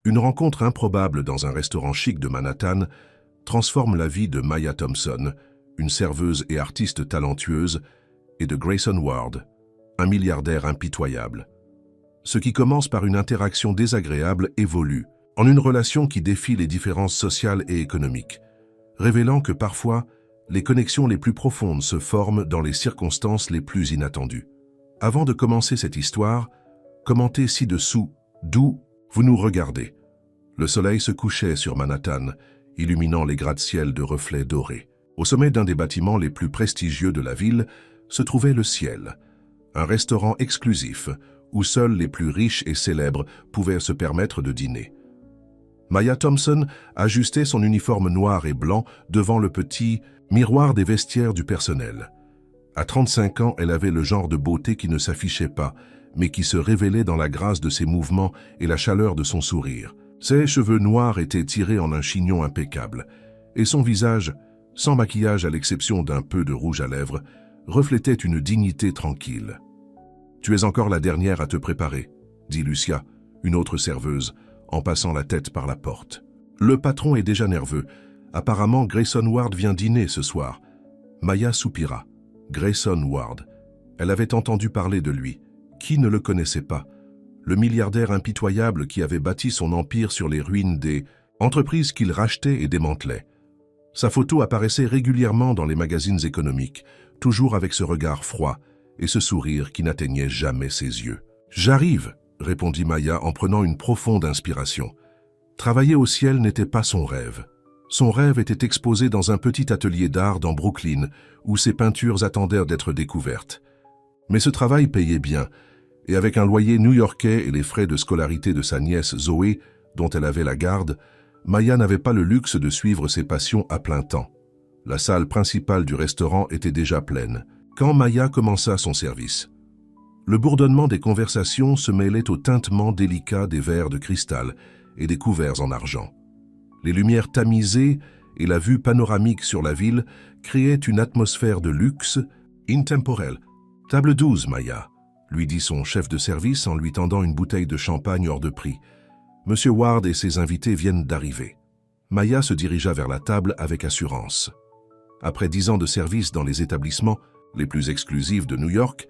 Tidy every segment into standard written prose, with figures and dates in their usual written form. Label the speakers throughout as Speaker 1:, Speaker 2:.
Speaker 1: Une rencontre improbable dans un restaurant chic de Manhattan transforme la vie de Maya Thompson, une serveuse et artiste talentueuse, et de Grayson Ward, un milliardaire impitoyable. Ce qui commence par une interaction désagréable évolue en une relation qui défie les différences sociales et économiques, révélant que parfois, les connexions les plus profondes se forment dans les circonstances les plus inattendues. Avant de commencer cette histoire, commentez ci-dessous d'où vous nous regardez. Le soleil se couchait sur Manhattan, illuminant les gratte-ciel de reflets dorés. Au sommet d'un des bâtiments les plus prestigieux de la ville se trouvait le Ciel, un restaurant exclusif où seuls les plus riches et célèbres pouvaient se permettre de dîner. Maya Thompson ajustait son uniforme noir et blanc devant le petit miroir des vestiaires du personnel. À 35 ans, elle avait le genre de beauté qui ne s'affichait pas, mais qui se révélait dans la grâce de ses mouvements et la chaleur de son sourire. Ses cheveux noirs étaient tirés en un chignon impeccable, et son visage, sans maquillage à l'exception d'un peu de rouge à lèvres, reflétait une dignité tranquille. « Tu es encore la dernière à te préparer », dit Lucia, une autre serveuse, en passant la tête par la porte. « Le patron est déjà nerveux. Apparemment, Grayson Ward vient dîner ce soir. » Maya soupira. Grayson Ward. Elle avait entendu parler de lui. Qui ne le connaissait pas? Le milliardaire impitoyable qui avait bâti son empire sur les ruines des entreprises qu'il rachetait et démantelait. Sa photo apparaissait régulièrement dans les magazines économiques, toujours avec ce regard froid et ce sourire qui n'atteignait jamais ses yeux. « J'arrive », répondit Maya en prenant une profonde inspiration. Travailler au Ciel n'était pas son rêve. Son rêve était exposé dans un petit atelier d'art dans Brooklyn, où ses peintures attendaient d'être découvertes. Mais ce travail payait bien, et avec un loyer new-yorkais et les frais de scolarité de sa nièce Zoé, dont elle avait la garde, Maya n'avait pas le luxe de suivre ses passions à plein temps. La salle principale du restaurant était déjà pleine, quand Maya commença son service. Le bourdonnement des conversations se mêlait au tintement délicat des verres de cristal et des couverts en argent. Les lumières tamisées et la vue panoramique sur la ville créaient une atmosphère de luxe intemporelle. « Table 12, Maya », lui dit son chef de service en lui tendant une bouteille de champagne hors de prix. « Monsieur Ward et ses invités viennent d'arriver. » Maya se dirigea vers la table avec assurance. Après 10 ans de service dans les établissements les plus exclusifs de New York,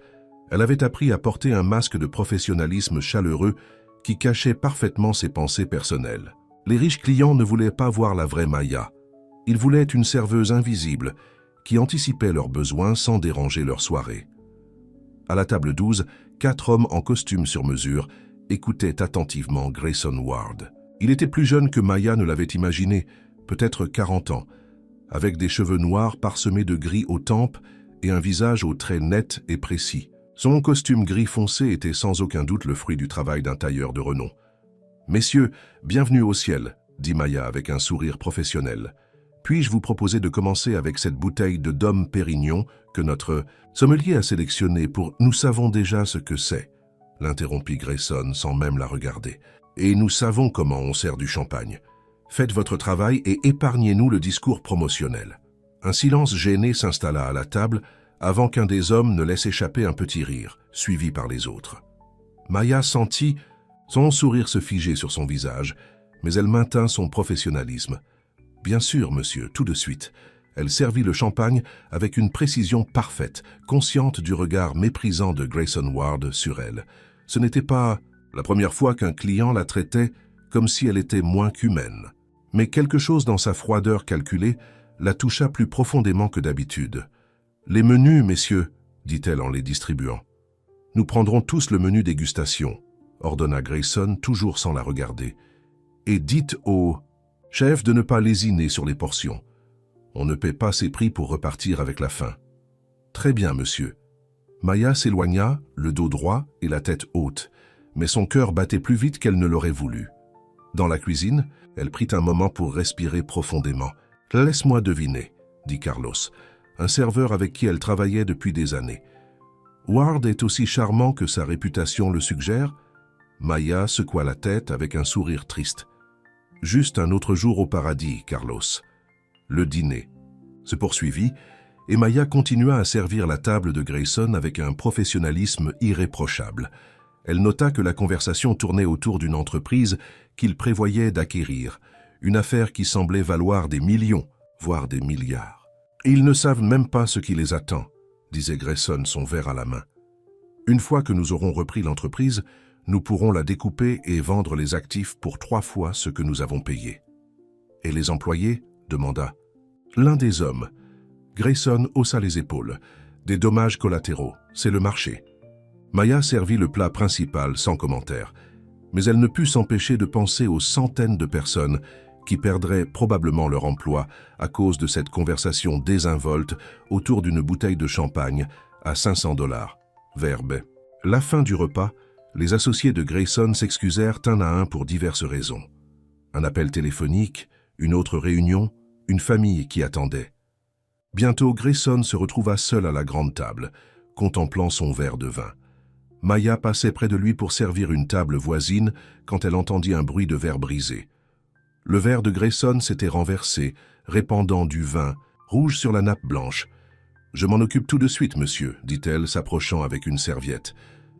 Speaker 1: elle avait appris à porter un masque de professionnalisme chaleureux qui cachait parfaitement ses pensées personnelles. Les riches clients ne voulaient pas voir la vraie Maya. Ils voulaient une serveuse invisible qui anticipait leurs besoins sans déranger leur soirée. À la table 12, 4 hommes en costume sur mesure écoutaient attentivement Grayson Ward. Il était plus jeune que Maya ne l'avait imaginé, peut-être 40 ans, avec des cheveux noirs parsemés de gris aux tempes et un visage aux traits nets et précis. Son costume gris foncé était sans aucun doute le fruit du travail d'un tailleur de renom. « Messieurs, bienvenue au Ciel », dit Maya avec un sourire professionnel. « Puis-je vous proposer de commencer avec cette bouteille de Dom Pérignon que notre sommelier a sélectionnée pour « Nous savons déjà ce que c'est », l'interrompit Grayson sans même la regarder. « Et nous savons comment on sert du champagne. Faites votre travail et épargnez-nous le discours promotionnel. » Un silence gêné s'installa à la table avant qu'un des hommes ne laisse échapper un petit rire, suivi par les autres. Maya sentit son sourire se figer sur son visage, mais elle maintint son professionnalisme. « Bien sûr, monsieur, tout de suite. » Elle servit le champagne avec une précision parfaite, consciente du regard méprisant de Grayson Ward sur elle. Ce n'était pas la première fois qu'un client la traitait comme si elle était moins qu'humaine. Mais quelque chose dans sa froideur calculée la toucha plus profondément que d'habitude. « Les menus, messieurs, » dit-elle en les distribuant. « Nous prendrons tous le menu dégustation, » ordonna Grayson, toujours sans la regarder. « Et dites au chef de ne pas lésiner sur les portions. On ne paie pas ses prix pour repartir avec la faim. »« Très bien, monsieur. » Maya s'éloigna, le dos droit et la tête haute, mais son cœur battait plus vite qu'elle ne l'aurait voulu. Dans la cuisine, elle prit un moment pour respirer profondément. « Laisse-moi deviner, » dit Carlos, un serveur avec qui elle travaillait depuis des années. « Ward est aussi charmant que sa réputation le suggère ?» Maya secoua la tête avec un sourire triste. « Juste un autre jour au paradis, Carlos. » Le dîner se poursuivit et Maya continua à servir la table de Grayson avec un professionnalisme irréprochable. Elle nota que la conversation tournait autour d'une entreprise qu'il prévoyait d'acquérir, une affaire qui semblait valoir des millions, voire des milliards. « Ils ne savent même pas ce qui les attend », disait Grayson, son verre à la main. « Une fois que nous aurons repris l'entreprise, nous pourrons la découper et vendre les actifs pour 3 fois ce que nous avons payé. »« Et les employés ?» demanda l'un des hommes. Grayson haussa les épaules. « Des dommages collatéraux, c'est le marché. » Maya servit le plat principal sans commentaire, mais elle ne put s'empêcher de penser aux centaines de personnes qui perdraient probablement leur emploi à cause de cette conversation désinvolte autour d'une bouteille de champagne à 500 $. Verbe. La fin du repas, les associés de Grayson s'excusèrent un à un pour diverses raisons. Un appel téléphonique, une autre réunion, une famille qui attendait. Bientôt, Grayson se retrouva seul à la grande table, contemplant son verre de vin. Maya passait près de lui pour servir une table voisine quand elle entendit un bruit de verre brisé. Le verre de Grayson s'était renversé, répandant du vin, rouge sur la nappe blanche. « Je m'en occupe tout de suite, monsieur, » dit-elle, s'approchant avec une serviette.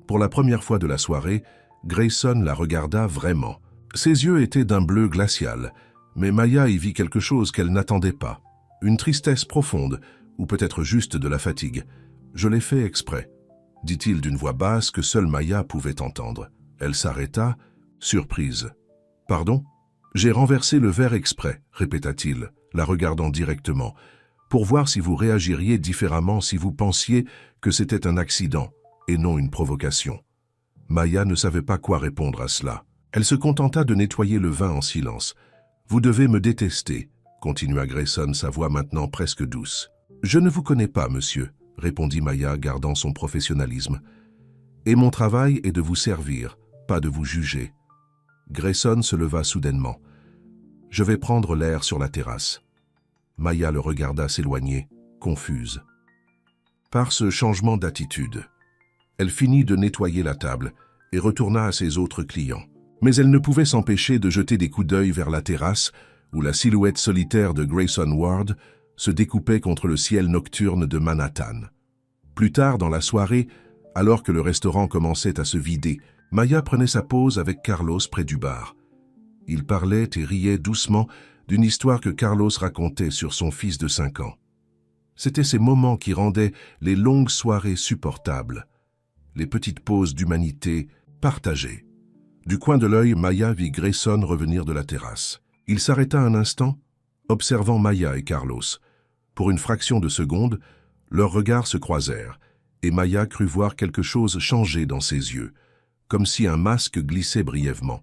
Speaker 1: Pour la première fois de la soirée, Grayson la regarda vraiment. Ses yeux étaient d'un bleu glacial, mais Maya y vit quelque chose qu'elle n'attendait pas. Une tristesse profonde, ou peut-être juste de la fatigue. « Je l'ai fait exprès », dit-il d'une voix basse que seule Maya pouvait entendre. Elle s'arrêta, surprise. « Pardon ? J'ai renversé le verre exprès, » répéta-t-il, la regardant directement, « pour voir si vous réagiriez différemment si vous pensiez que c'était un accident et non une provocation. » Maya ne savait pas quoi répondre à cela. Elle se contenta de nettoyer le vin en silence. « Vous devez me détester, » continua Grayson, sa voix maintenant presque douce. « Je ne vous connais pas, monsieur, » répondit Maya, gardant son professionnalisme. « Et mon travail est de vous servir, pas de vous juger. » Grayson se leva soudainement. « Je vais prendre l'air sur la terrasse. » Maya le regarda s'éloigner, confuse. Par ce changement d'attitude, elle finit de nettoyer la table et retourna à ses autres clients. Mais elle ne pouvait s'empêcher de jeter des coups d'œil vers la terrasse où la silhouette solitaire de Grayson Ward se découpait contre le ciel nocturne de Manhattan. Plus tard dans la soirée, alors que le restaurant commençait à se vider, Maya prenait sa pause avec Carlos près du bar. Il parlait et riait doucement d'une histoire que Carlos racontait sur son fils de 5 ans. C'étaient ces moments qui rendaient les longues soirées supportables, les petites pauses d'humanité partagées. Du coin de l'œil, Maya vit Grayson revenir de la terrasse. Il s'arrêta un instant, observant Maya et Carlos. Pour une fraction de seconde, leurs regards se croisèrent, et Maya crut voir quelque chose changer dans ses yeux, comme si un masque glissait brièvement.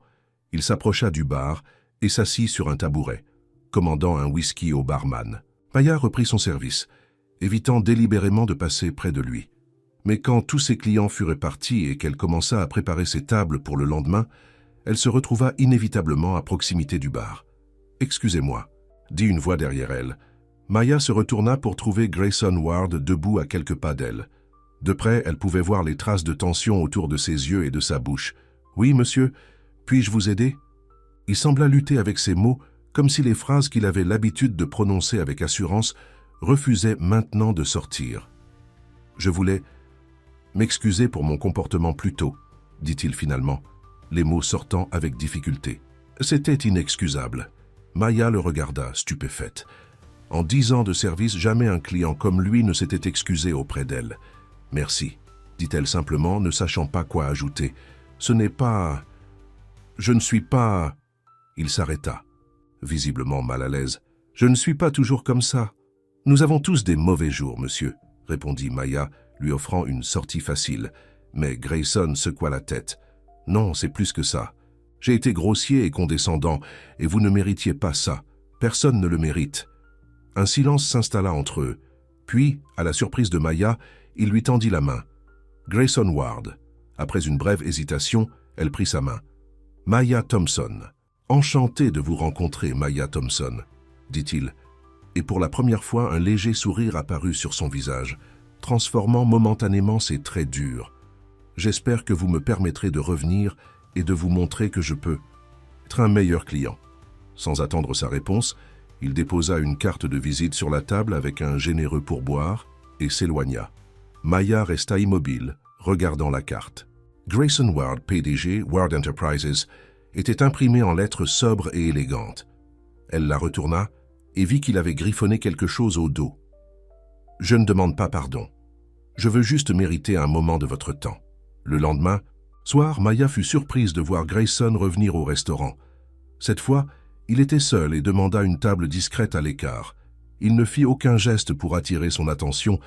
Speaker 1: Il s'approcha du bar et s'assit sur un tabouret, commandant un whisky au barman. Maya reprit son service, évitant délibérément de passer près de lui. Mais quand tous ses clients furent partis et qu'elle commença à préparer ses tables pour le lendemain, elle se retrouva inévitablement à proximité du bar. « Excusez-moi », dit une voix derrière elle. Maya se retourna pour trouver Grayson Ward debout à quelques pas d'elle. De près, elle pouvait voir les traces de tension autour de ses yeux et de sa bouche. « Oui, monsieur, puis-je vous aider ?» Il sembla lutter avec ses mots, comme si les phrases qu'il avait l'habitude de prononcer avec assurance refusaient maintenant de sortir. « Je voulais m'excuser pour mon comportement plus tôt, » dit-il finalement, les mots sortant avec difficulté. C'était inexcusable. Maya le regarda, stupéfaite. En 10 ans de service, jamais un client comme lui ne s'était excusé auprès d'elle. « Merci », dit-elle simplement, ne sachant pas quoi ajouter. « Ce n'est pas... Je ne suis pas... » Il s'arrêta, visiblement mal à l'aise. « Je ne suis pas toujours comme ça. Nous avons tous des mauvais jours, monsieur, » répondit Maya, lui offrant une sortie facile. Mais Grayson secoua la tête. « Non, c'est plus que ça. J'ai été grossier et condescendant, et vous ne méritiez pas ça. Personne ne le mérite. » Un silence s'installa entre eux. Puis, à la surprise de Maya, il lui tendit la main. Grayson Ward. Après une brève hésitation, elle prit sa main. « Maya Thompson. Enchanté de vous rencontrer, Maya Thompson, » dit-il. Et pour la première fois, un léger sourire apparut sur son visage, transformant momentanément ses traits durs. « J'espère que vous me permettrez de revenir et de vous montrer que je peux être un meilleur client. » Sans attendre sa réponse, il déposa une carte de visite sur la table avec un généreux pourboire et s'éloigna. Maya resta immobile, regardant la carte. Grayson Ward, PDG, Ward Enterprises, était imprimée en lettres sobres et élégantes. Elle la retourna et vit qu'il avait griffonné quelque chose au dos. « Je ne demande pas pardon. Je veux juste mériter un moment de votre temps. » Le lendemain, soir, Maya fut surprise de voir Grayson revenir au restaurant. Cette fois, il était seul et demanda une table discrète à l'écart. Il ne fit aucun geste pour attirer son attention,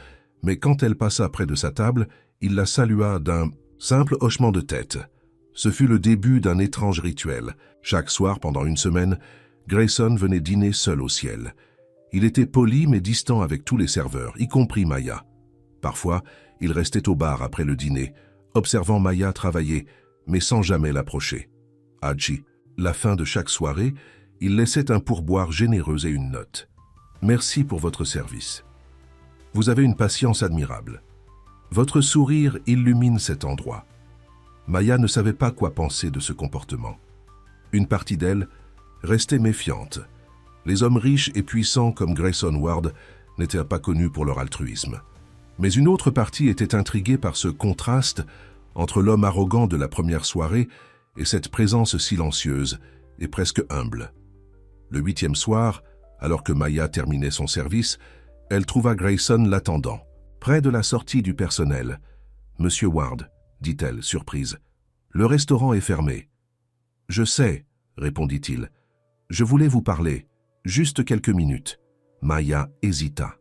Speaker 1: mais quand elle passa près de sa table, il la salua d'un simple hochement de tête. Ce fut le début d'un étrange rituel. Chaque soir, pendant une semaine, Grayson venait dîner seul au ciel. Il était poli mais distant avec tous les serveurs, y compris Maya. Parfois, il restait au bar après le dîner, observant Maya travailler, mais sans jamais l'approcher. Haji, la fin de chaque soirée, il laissait un pourboire généreux et une note. « Merci pour votre service. Vous avez une patience admirable. Votre sourire illumine cet endroit. » Maya ne savait pas quoi penser de ce comportement. Une partie d'elle restait méfiante. Les hommes riches et puissants comme Grayson Ward n'étaient pas connus pour leur altruisme. Mais une autre partie était intriguée par ce contraste entre l'homme arrogant de la première soirée et cette présence silencieuse et presque humble. Le 8e soir, alors que Maya terminait son service, elle trouva Grayson l'attendant, près de la sortie du personnel. « Monsieur Ward, » dit-elle, surprise, « le restaurant est fermé. »« Je sais, » répondit-il. « Je voulais vous parler, juste quelques minutes. » Maya hésita.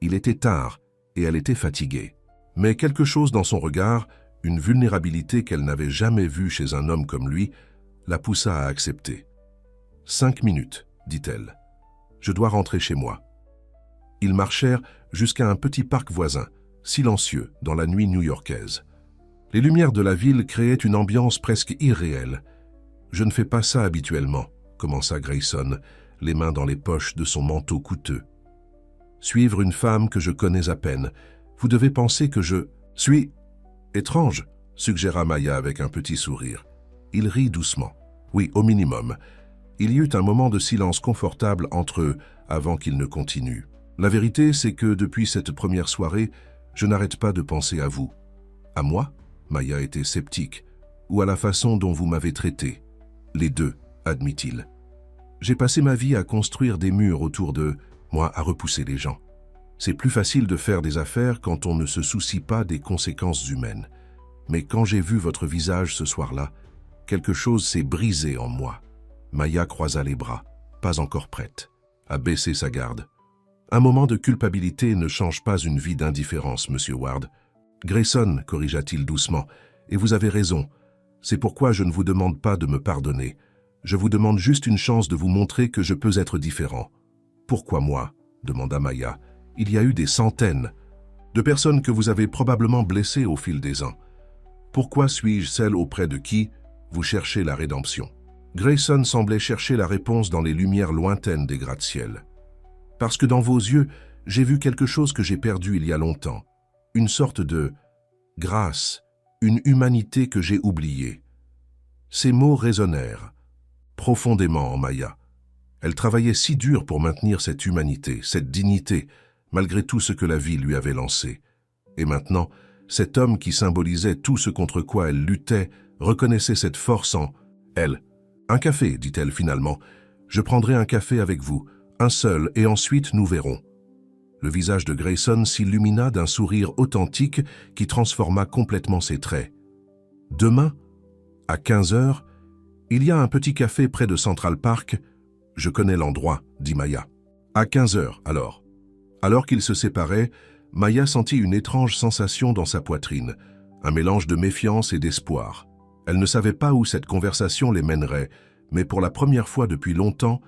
Speaker 1: Il était tard et elle était fatiguée. Mais quelque chose dans son regard, une vulnérabilité qu'elle n'avait jamais vue chez un homme comme lui, la poussa à accepter. « 5 minutes, » dit-elle. « Je dois rentrer chez moi. » Ils marchèrent jusqu'à un petit parc voisin, silencieux dans la nuit new-yorkaise. Les lumières de la ville créaient une ambiance presque irréelle. « Je ne fais pas ça habituellement, » commença Grayson, les mains dans les poches de son manteau coûteux. « Suivre une femme que je connais à peine. Vous devez penser que je suis étrange, » suggéra Maya avec un petit sourire. Il rit doucement. Oui, au minimum. Il y eut un moment de silence confortable entre eux avant qu'ils ne continuent. « La vérité, c'est que depuis cette première soirée, je n'arrête pas de penser à vous. »« À moi ?» Maya était sceptique. « Ou à la façon dont vous m'avez traité. »« Les deux, » admit-il. « J'ai passé ma vie à construire des murs autour d'eux, moi à repousser les gens. C'est plus facile de faire des affaires quand on ne se soucie pas des conséquences humaines. Mais quand j'ai vu votre visage ce soir-là, quelque chose s'est brisé en moi. » Maya croisa les bras, pas encore prête, à baisser sa garde. « Un moment de culpabilité ne change pas une vie d'indifférence, Monsieur Ward. »« Grayson, » corrigea-t-il doucement, « et vous avez raison. C'est pourquoi je ne vous demande pas de me pardonner. Je vous demande juste une chance de vous montrer que je peux être différent. »« Pourquoi moi ?» demanda Maya. « Il y a eu des centaines de personnes que vous avez probablement blessées au fil des ans. Pourquoi suis-je celle auprès de qui vous cherchez la rédemption ?» Grayson semblait chercher la réponse dans les lumières lointaines des gratte-ciel. « Parce que dans vos yeux, j'ai vu quelque chose que j'ai perdu il y a longtemps. Une sorte de grâce, une humanité que j'ai oubliée. » Ces mots résonnèrent profondément en Maya. Elle travaillait si dur pour maintenir cette humanité, cette dignité, malgré tout ce que la vie lui avait lancé. Et maintenant, cet homme qui symbolisait tout ce contre quoi elle luttait reconnaissait cette force en elle. « Un café, dit-elle finalement. Je prendrai un café avec vous, un seul, et ensuite nous verrons. » Le visage de Grayson s'illumina d'un sourire authentique qui transforma complètement ses traits. « Demain, à 15 heures, il y a un petit café près de Central Park. Je connais l'endroit, dit Maya. À 15 heures, alors. » Alors qu'ils se séparaient, Maya sentit une étrange sensation dans sa poitrine, un mélange de méfiance et d'espoir. Elle ne savait pas où cette conversation les mènerait, mais pour la première fois depuis longtemps,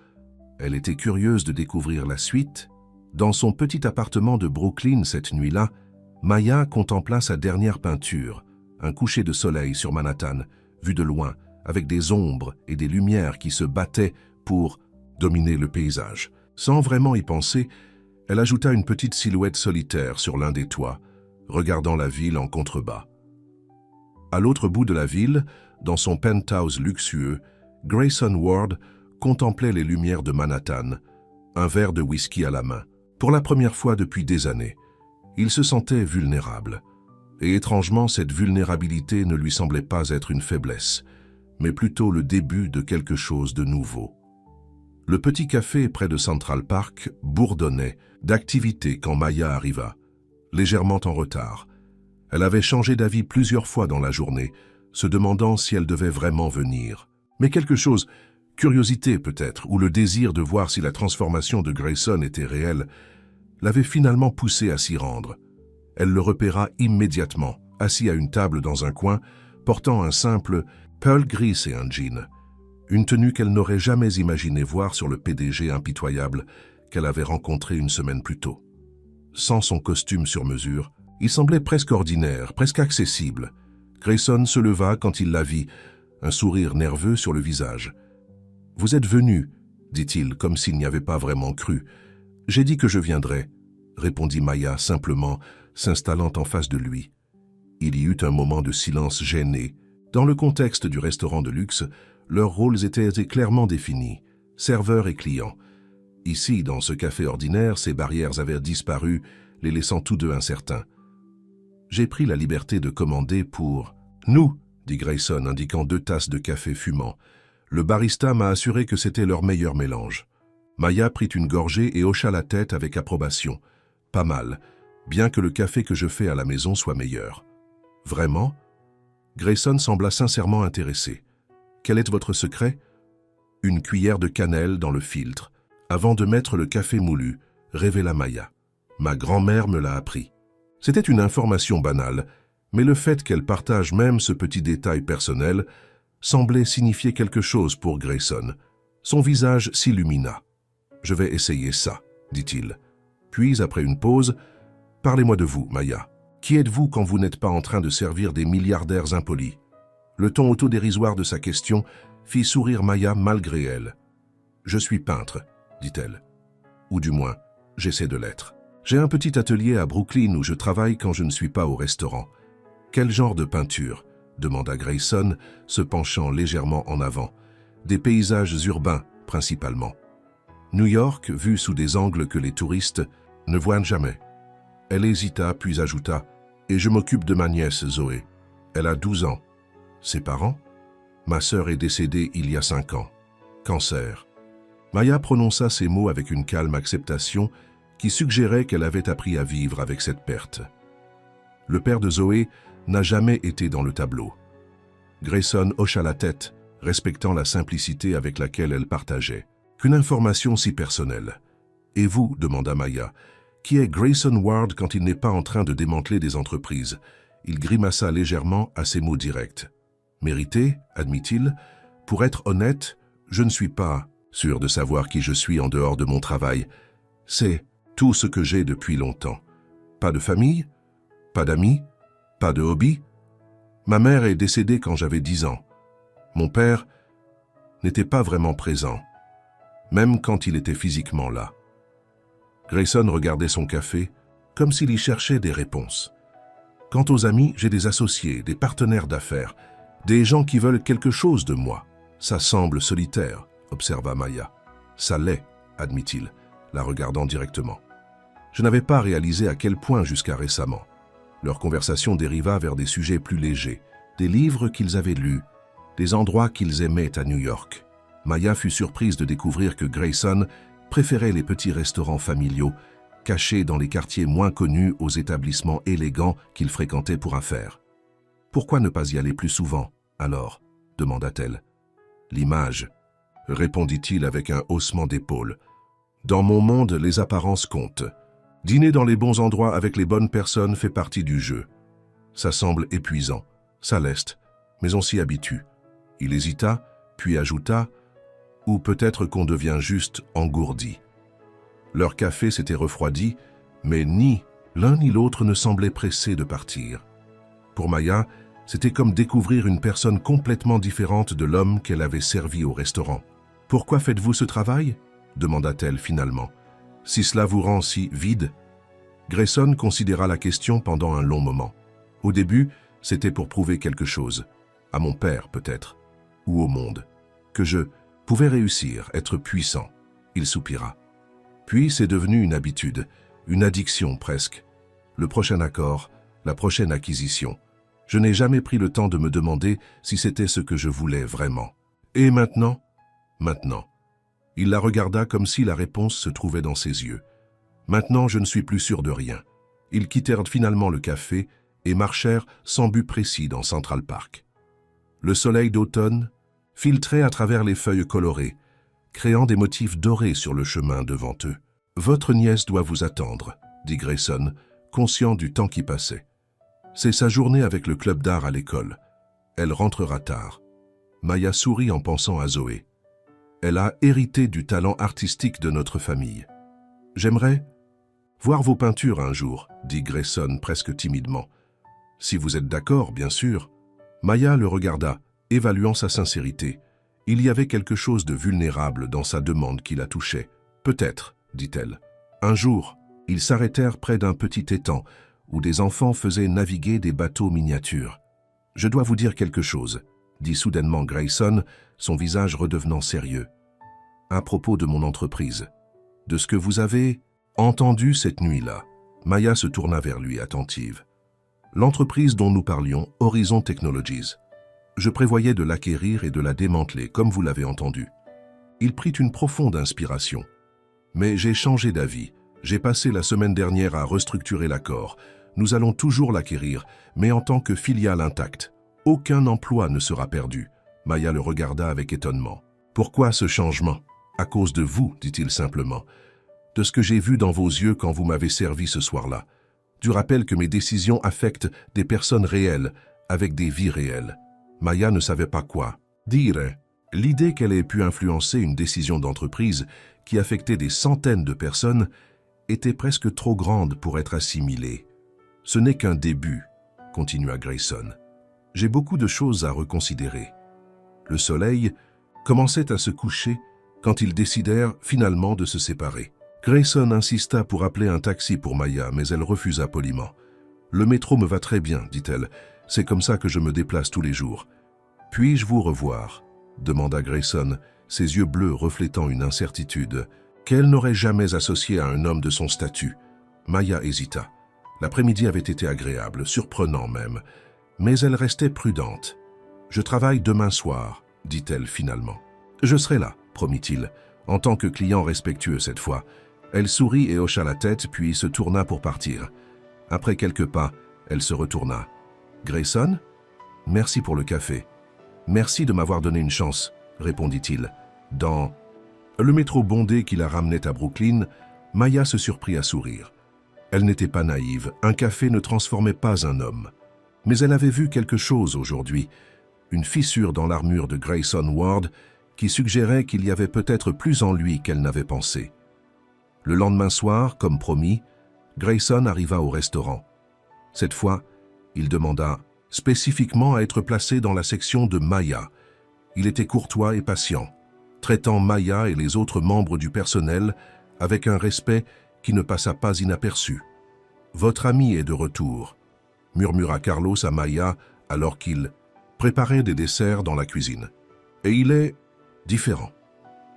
Speaker 1: elle était curieuse de découvrir la suite. Dans son petit appartement de Brooklyn cette nuit-là, Maya contempla sa dernière peinture, un coucher de soleil sur Manhattan, vu de loin, avec des ombres et des lumières qui se battaient pour dominer le paysage. Sans vraiment y penser, elle ajouta une petite silhouette solitaire sur l'un des toits, regardant la ville en contrebas. À l'autre bout de la ville, dans son penthouse luxueux, Grayson Ward contemplait les lumières de Manhattan, un verre de whisky à la main. Pour la première fois depuis des années, il se sentait vulnérable. Et étrangement, cette vulnérabilité ne lui semblait pas être une faiblesse, mais plutôt le début de quelque chose de nouveau. Le petit café près de Central Park bourdonnait d'activité quand Maya arriva, légèrement en retard. Elle avait changé d'avis plusieurs fois dans la journée, se demandant si elle devait vraiment venir. Mais quelque chose, curiosité peut-être, ou le désir de voir si la transformation de Grayson était réelle, l'avait finalement poussée à s'y rendre. Elle le repéra immédiatement, assis à une table dans un coin, portant un simple pull gris et un jean. Une tenue qu'elle n'aurait jamais imaginé voir sur le PDG impitoyable qu'elle avait rencontré une semaine plus tôt. Sans son costume sur mesure, il semblait presque ordinaire, presque accessible. Grayson se leva quand il la vit, un sourire nerveux sur le visage. « Vous êtes venu, dit-il, comme s'il n'y avait pas vraiment cru. « J'ai dit que je viendrais, répondit Maya simplement, s'installant en face de lui. Il y eut un moment de silence gêné. Dans le contexte du restaurant de luxe, leurs rôles étaient clairement définis, serveur et client. Ici, dans ce café ordinaire, ces barrières avaient disparu, les laissant tous deux incertains. J'ai pris la liberté de commander pour « nous », dit Grayson, indiquant 2 tasses de café fumant. Le barista m'a assuré que c'était leur meilleur mélange. Maya prit une gorgée et hocha la tête avec approbation. Pas mal, bien que le café que je fais à la maison soit meilleur. Vraiment ? Grayson sembla sincèrement intéressé. Quel est votre secret ? Une cuillère de cannelle dans le filtre, avant de mettre le café moulu, révéla Maya. Ma grand-mère me l'a appris. C'était une information banale, mais le fait qu'elle partage même ce petit détail personnel semblait signifier quelque chose pour Grayson. Son visage s'illumina. « Je vais essayer ça, » dit-il. Puis, après une pause, « Parlez-moi de vous, Maya. Qui êtes-vous quand vous n'êtes pas en train de servir des milliardaires impolis ?» Le ton autodérisoire de sa question fit sourire Maya malgré elle. « Je suis peintre, » dit-elle. « Ou du moins, j'essaie de l'être. J'ai un petit atelier à Brooklyn où je travaille quand je ne suis pas au restaurant. »« Quel genre de peinture ?» demanda Grayson, se penchant légèrement en avant. « Des paysages urbains, principalement. New York, vu sous des angles que les touristes ne voient jamais. » Elle hésita, puis ajouta « Et je m'occupe de ma nièce, Zoé. Elle a 12 ans. » Ses parents ? Ma sœur est décédée il y a 5 ans. Cancer. Maya prononça ces mots avec une calme acceptation qui suggérait qu'elle avait appris à vivre avec cette perte. Le père de Zoé n'a jamais été dans le tableau. Grayson hocha la tête, respectant la simplicité avec laquelle elle partageait. Qu'une information si personnelle. « Et vous, demanda Maya, qui est Grayson Ward quand il n'est pas en train de démanteler des entreprises ?» Il grimaça légèrement à ces mots directs. « Mérité, admit-il. Pour être honnête, je ne suis pas sûr de savoir qui je suis en dehors de mon travail. C'est tout ce que j'ai depuis longtemps. Pas de famille, pas d'amis, pas de hobby. Ma mère est décédée quand j'avais 10 ans. Mon père n'était pas vraiment présent, même quand il était physiquement là. » Grayson regardait son café comme s'il y cherchait des réponses. « Quant aux amis, j'ai des associés, des partenaires d'affaires, des gens qui veulent quelque chose de moi. Ça semble solitaire, » observa Maya. « Ça l'est, » admit-il, la regardant directement. Je n'avais pas réalisé à quel point jusqu'à récemment. Leur conversation dériva vers des sujets plus légers, des livres qu'ils avaient lus, des endroits qu'ils aimaient à New York. Maya fut surprise de découvrir que Grayson préférait les petits restaurants familiaux, cachés dans les quartiers moins connus aux établissements élégants qu'il fréquentait pour affaires. « Pourquoi ne pas y aller plus souvent, alors ?» demanda-t-elle. « L'image, » répondit-il avec un haussement d'épaules. « Dans mon monde, les apparences comptent. Dîner dans les bons endroits avec les bonnes personnes fait partie du jeu. Ça semble épuisant, ça leste, mais on s'y habitue. » Il hésita, puis ajouta « Ou peut-être qu'on devient juste engourdi. » Leur café s'était refroidi, mais ni l'un ni l'autre ne semblaient pressés de partir. Pour Maya, c'était comme découvrir une personne complètement différente de l'homme qu'elle avait servi au restaurant. « Pourquoi faites-vous ce travail ?» demanda-t-elle finalement. « Si cela vous rend si vide ?» Grayson considéra la question pendant un long moment. Au début, c'était pour prouver quelque chose, à mon père peut-être, ou au monde, que je pouvais réussir, être puissant. Il soupira. Puis c'est devenu une habitude, une addiction presque. Le prochain accord, la prochaine acquisition. Je n'ai jamais pris le temps de me demander si c'était ce que je voulais vraiment. Et maintenant? Maintenant. Il la regarda comme si la réponse se trouvait dans ses yeux. Maintenant, je ne suis plus sûr de rien. Ils quittèrent finalement le café et marchèrent sans but précis dans Central Park. Le soleil d'automne filtrait à travers les feuilles colorées, créant des motifs dorés sur le chemin devant eux. « Votre nièce doit vous attendre », dit Grayson, conscient du temps qui passait. « C'est sa journée avec le club d'art à l'école. Elle rentrera tard. » Maya sourit en pensant à Zoé. Elle a hérité du talent artistique de notre famille. « J'aimerais voir vos peintures un jour, » dit Grayson presque timidement. « Si vous êtes d'accord, bien sûr. » Maya le regarda, évaluant sa sincérité. Il y avait quelque chose de vulnérable dans sa demande qui la touchait. « Peut-être, » dit-elle. Un jour, ils s'arrêtèrent près d'un petit étang où des enfants faisaient naviguer des bateaux miniatures. « Je dois vous dire quelque chose, » dit soudainement Grayson, son visage redevenant sérieux. « À propos de mon entreprise, de ce que vous avez entendu cette nuit-là. » Maya se tourna vers lui, attentive. « L'entreprise dont nous parlions, Horizon Technologies. Je prévoyais de l'acquérir et de la démanteler, comme vous l'avez entendu. » Il prit une profonde inspiration. « Mais j'ai changé d'avis. J'ai passé la semaine dernière à restructurer l'accord. Nous allons toujours l'acquérir, mais en tant que filiale intacte. Aucun emploi ne sera perdu. » Maya le regarda avec étonnement. « Pourquoi ce changement ? » ?»« À cause de vous, dit-il simplement. De ce que j'ai vu dans vos yeux quand vous m'avez servi ce soir-là. Du rappel que mes décisions affectent des personnes réelles, avec des vies réelles. » Maya ne savait pas quoi dire. L'idée qu'elle ait pu influencer une décision d'entreprise qui affectait des centaines de personnes était presque trop grande pour être assimilée. « Ce n'est qu'un début, » continua Grayson. « J'ai beaucoup de choses à reconsidérer. » Le soleil commençait à se coucher quand ils décidèrent finalement de se séparer. Grayson insista pour appeler un taxi pour Maya, mais elle refusa poliment. « Le métro me va très bien, dit-elle. C'est comme ça que je me déplace tous les jours. »« Puis-je vous revoir ?» demanda Grayson, ses yeux bleus reflétant une incertitude qu'elle n'aurait jamais associée à un homme de son statut. Maya hésita. L'après-midi avait été agréable, surprenant même, mais elle restait prudente. « Je travaille demain soir, » dit-elle finalement. « Je serai là, » promit-il, en tant que client respectueux cette fois. Elle sourit et hocha la tête, puis se tourna pour partir. Après quelques pas, elle se retourna. « Grayson ? Merci pour le café. »« Merci de m'avoir donné une chance, » répondit-il. Dans le métro bondé qui la ramenait à Brooklyn, Maya se surprit à sourire. Elle n'était pas naïve, un café ne transformait pas un homme. Mais elle avait vu quelque chose aujourd'hui, une fissure dans l'armure de Grayson Ward qui suggérait qu'il y avait peut-être plus en lui qu'elle n'avait pensé. Le lendemain soir, comme promis, Grayson arriva au restaurant. Cette fois, il demanda spécifiquement à être placé dans la section de Maya. Il était courtois et patient, traitant Maya et les autres membres du personnel avec un respect qui ne passa pas inaperçu. « Votre ami est de retour », murmura Carlos à Maya alors qu'il préparait des desserts dans la cuisine. « Et il est différent. »«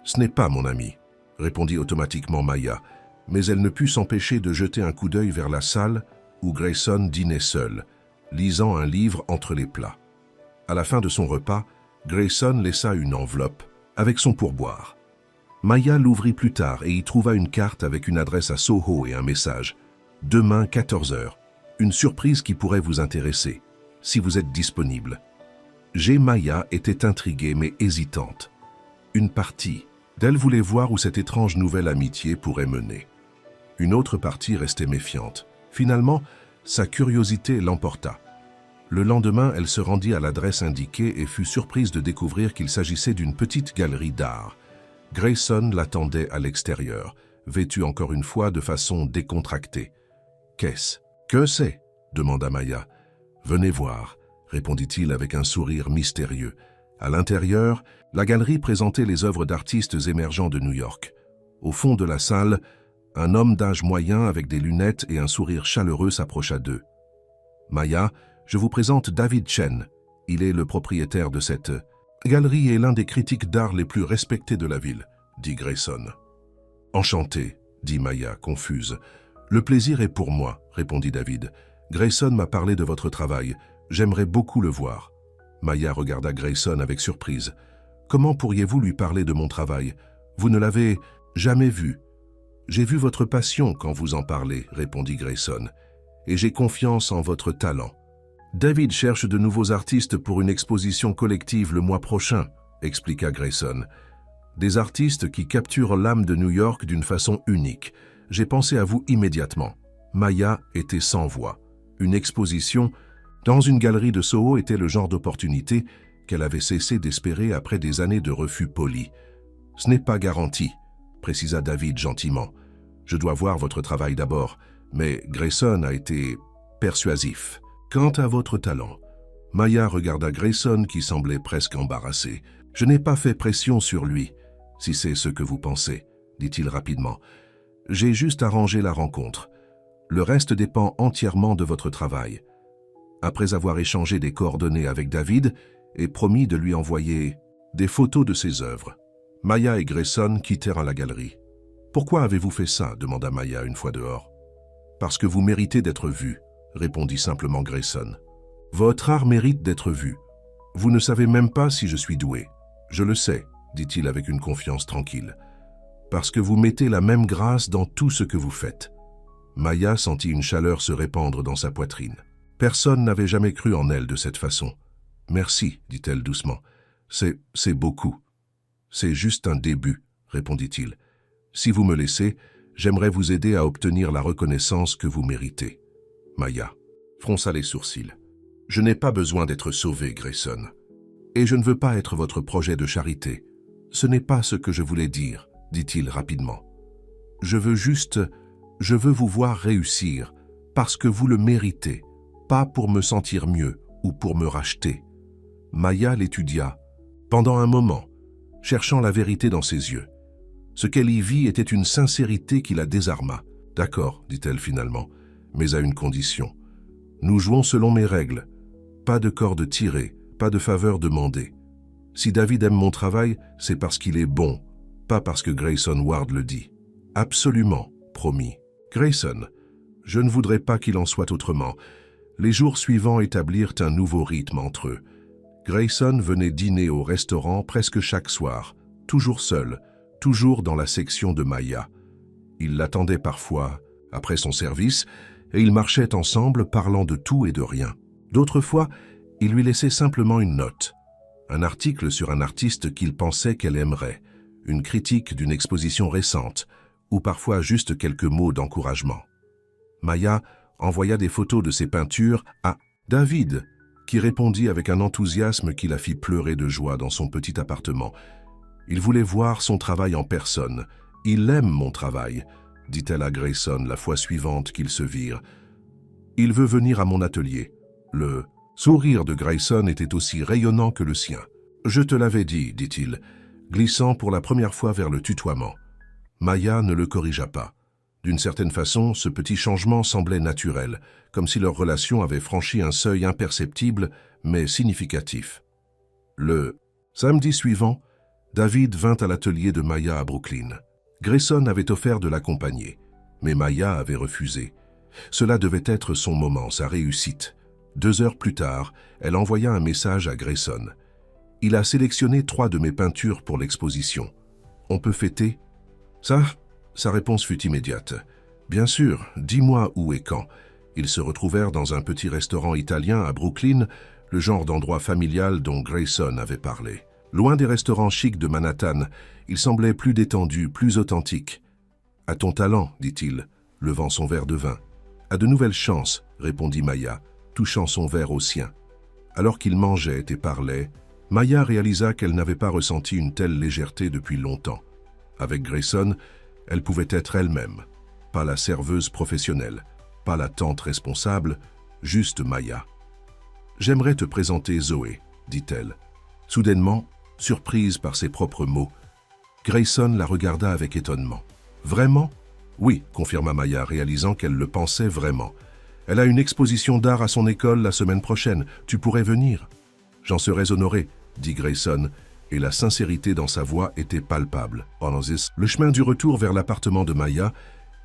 Speaker 1: Ce n'est pas mon ami, » répondit automatiquement Maya, mais elle ne put s'empêcher de jeter un coup d'œil vers la salle où Grayson dînait seul, lisant un livre entre les plats. À la fin de son repas, Grayson laissa une enveloppe avec son pourboire. Maya l'ouvrit plus tard et y trouva une carte avec une adresse à Soho et un message. « Demain, 14 h. Une surprise qui pourrait vous intéresser, si vous êtes disponible. » Maya était intriguée mais hésitante. Une partie d'elle voulait voir où cette étrange nouvelle amitié pourrait mener. Une autre partie restait méfiante. Finalement, sa curiosité l'emporta. Le lendemain, elle se rendit à l'adresse indiquée et fut surprise de découvrir qu'il s'agissait d'une petite galerie d'art. Grayson l'attendait à l'extérieur, vêtu encore une fois de façon décontractée. « Qu'est-ce que c'est ?» demanda Maya. « Venez voir », répondit-il avec un sourire mystérieux. À l'intérieur, la galerie présentait les œuvres d'artistes émergents de New York. Au fond de la salle, un homme d'âge moyen avec des lunettes et un sourire chaleureux s'approcha d'eux. « Maya, je vous présente David Chen. Il est le propriétaire de cette galerie et l'un des critiques d'art les plus respectés de la ville, » dit Grayson. « Enchanté, » dit Maya, confuse. « Le plaisir est pour moi, » répondit David. Grayson m'a parlé de votre travail. J'aimerais beaucoup le voir. Maya regarda Grayson avec surprise. Comment pourriez-vous lui parler de mon travail? Vous ne l'avez jamais vu. J'ai vu votre passion quand vous en parlez, répondit Grayson, et j'ai confiance en votre talent. David cherche de nouveaux artistes pour une exposition collective le mois prochain, expliqua Grayson. Des artistes qui capturent l'âme de New York d'une façon unique. J'ai pensé à vous immédiatement. Maya était sans voix. Une exposition dans une galerie de Soho était le genre d'opportunité qu'elle avait cessé d'espérer après des années de refus polis. « Ce n'est pas garanti », précisa David gentiment. « Je dois voir votre travail d'abord, mais Grayson a été persuasif. Quant à votre talent… » Maya regarda Grayson qui semblait presque embarrassé. « Je n'ai pas fait pression sur lui, si c'est ce que vous pensez, » dit-il rapidement. « J'ai juste arrangé la rencontre. Le reste dépend entièrement de votre travail. » Après avoir échangé des coordonnées avec David et promis de lui envoyer des photos de ses œuvres, Maya et Grayson quittèrent la galerie. « Pourquoi avez-vous fait ça ?» demanda Maya une fois dehors. « Parce que vous méritez d'être vu, » répondit simplement Grayson. « Votre art mérite d'être vu. Vous ne savez même pas si je suis doué. Je le sais, » dit-il avec une confiance tranquille. « Parce que vous mettez la même grâce dans tout ce que vous faites. » Maya sentit une chaleur se répandre dans sa poitrine. Personne n'avait jamais cru en elle de cette façon. « Merci, » dit-elle doucement. « C'est beaucoup. »« C'est juste un début, » répondit-il. « Si vous me laissez, j'aimerais vous aider à obtenir la reconnaissance que vous méritez. » Maya fronça les sourcils. « Je n'ai pas besoin d'être sauvé, Grayson. Et je ne veux pas être votre projet de charité. Ce n'est pas ce que je voulais dire, » dit-il rapidement. « Je veux vous voir réussir, parce que vous le méritez, pas pour me sentir mieux ou pour me racheter. » Maya l'étudia, pendant un moment, cherchant la vérité dans ses yeux. Ce qu'elle y vit était une sincérité qui la désarma. « D'accord, » dit-elle finalement, « mais à une condition. Nous jouons selon mes règles. Pas de corde tirée, pas de faveur demandée. Si David aime mon travail, c'est parce qu'il est bon, pas parce que Grayson Ward le dit. Absolument, promis. Grayson, je ne voudrais pas qu'il en soit autrement. » Les jours suivants établirent un nouveau rythme entre eux. Grayson venait dîner au restaurant presque chaque soir, toujours seul, toujours dans la section de Maya. Il l'attendait parfois après son service et ils marchaient ensemble parlant de tout et de rien. D'autres fois, il lui laissait simplement une note, un article sur un artiste qu'il pensait qu'elle aimerait, une critique d'une exposition récente ou parfois juste quelques mots d'encouragement. Maya envoya des photos de ses peintures à David, qui répondit avec un enthousiasme qui la fit pleurer de joie dans son petit appartement. Il voulait voir son travail en personne. « Il aime mon travail », dit-elle à Grayson la fois suivante qu'ils se virent. « Il veut venir à mon atelier. » Le sourire de Grayson était aussi rayonnant que le sien. « Je te l'avais dit, » dit-il, glissant pour la première fois vers le tutoiement. Maya ne le corrigea pas. D'une certaine façon, ce petit changement semblait naturel, comme si leur relation avait franchi un seuil imperceptible, mais significatif. Le samedi suivant, David vint à l'atelier de Maya à Brooklyn. Grayson avait offert de l'accompagner, mais Maya avait refusé. Cela devait être son moment, sa réussite. 2 heures plus tard, elle envoya un message à Grayson. « Il a sélectionné 3 de mes peintures pour l'exposition. On peut fêter ?» Ça, sa réponse fut immédiate. « Bien sûr, dis-moi où et quand. » Ils se retrouvèrent dans un petit restaurant italien à Brooklyn, le genre d'endroit familial dont Grayson avait parlé. Loin des restaurants chics de Manhattan, il semblait plus détendu, plus authentique. « À ton talent, » dit-il, levant son verre de vin. « À de nouvelles chances, » répondit Maya, touchant son verre au sien. Alors qu'ils mangeaient et parlaient, Maya réalisa qu'elle n'avait pas ressenti une telle légèreté depuis longtemps. Avec Grayson, elle pouvait être elle-même, pas la serveuse professionnelle, pas la tante responsable, juste Maya. « J'aimerais te présenter Zoé, » dit-elle. Soudainement, surprise par ses propres mots, Grayson la regarda avec étonnement. « Vraiment ?»« Oui, » confirma Maya, réalisant qu'elle le pensait vraiment. « Elle a une exposition d'art à son école la semaine prochaine. Tu pourrais venir ?»« J'en serais honoré, » dit Grayson, et la sincérité dans sa voix était palpable. Le chemin du retour vers l'appartement de Maya,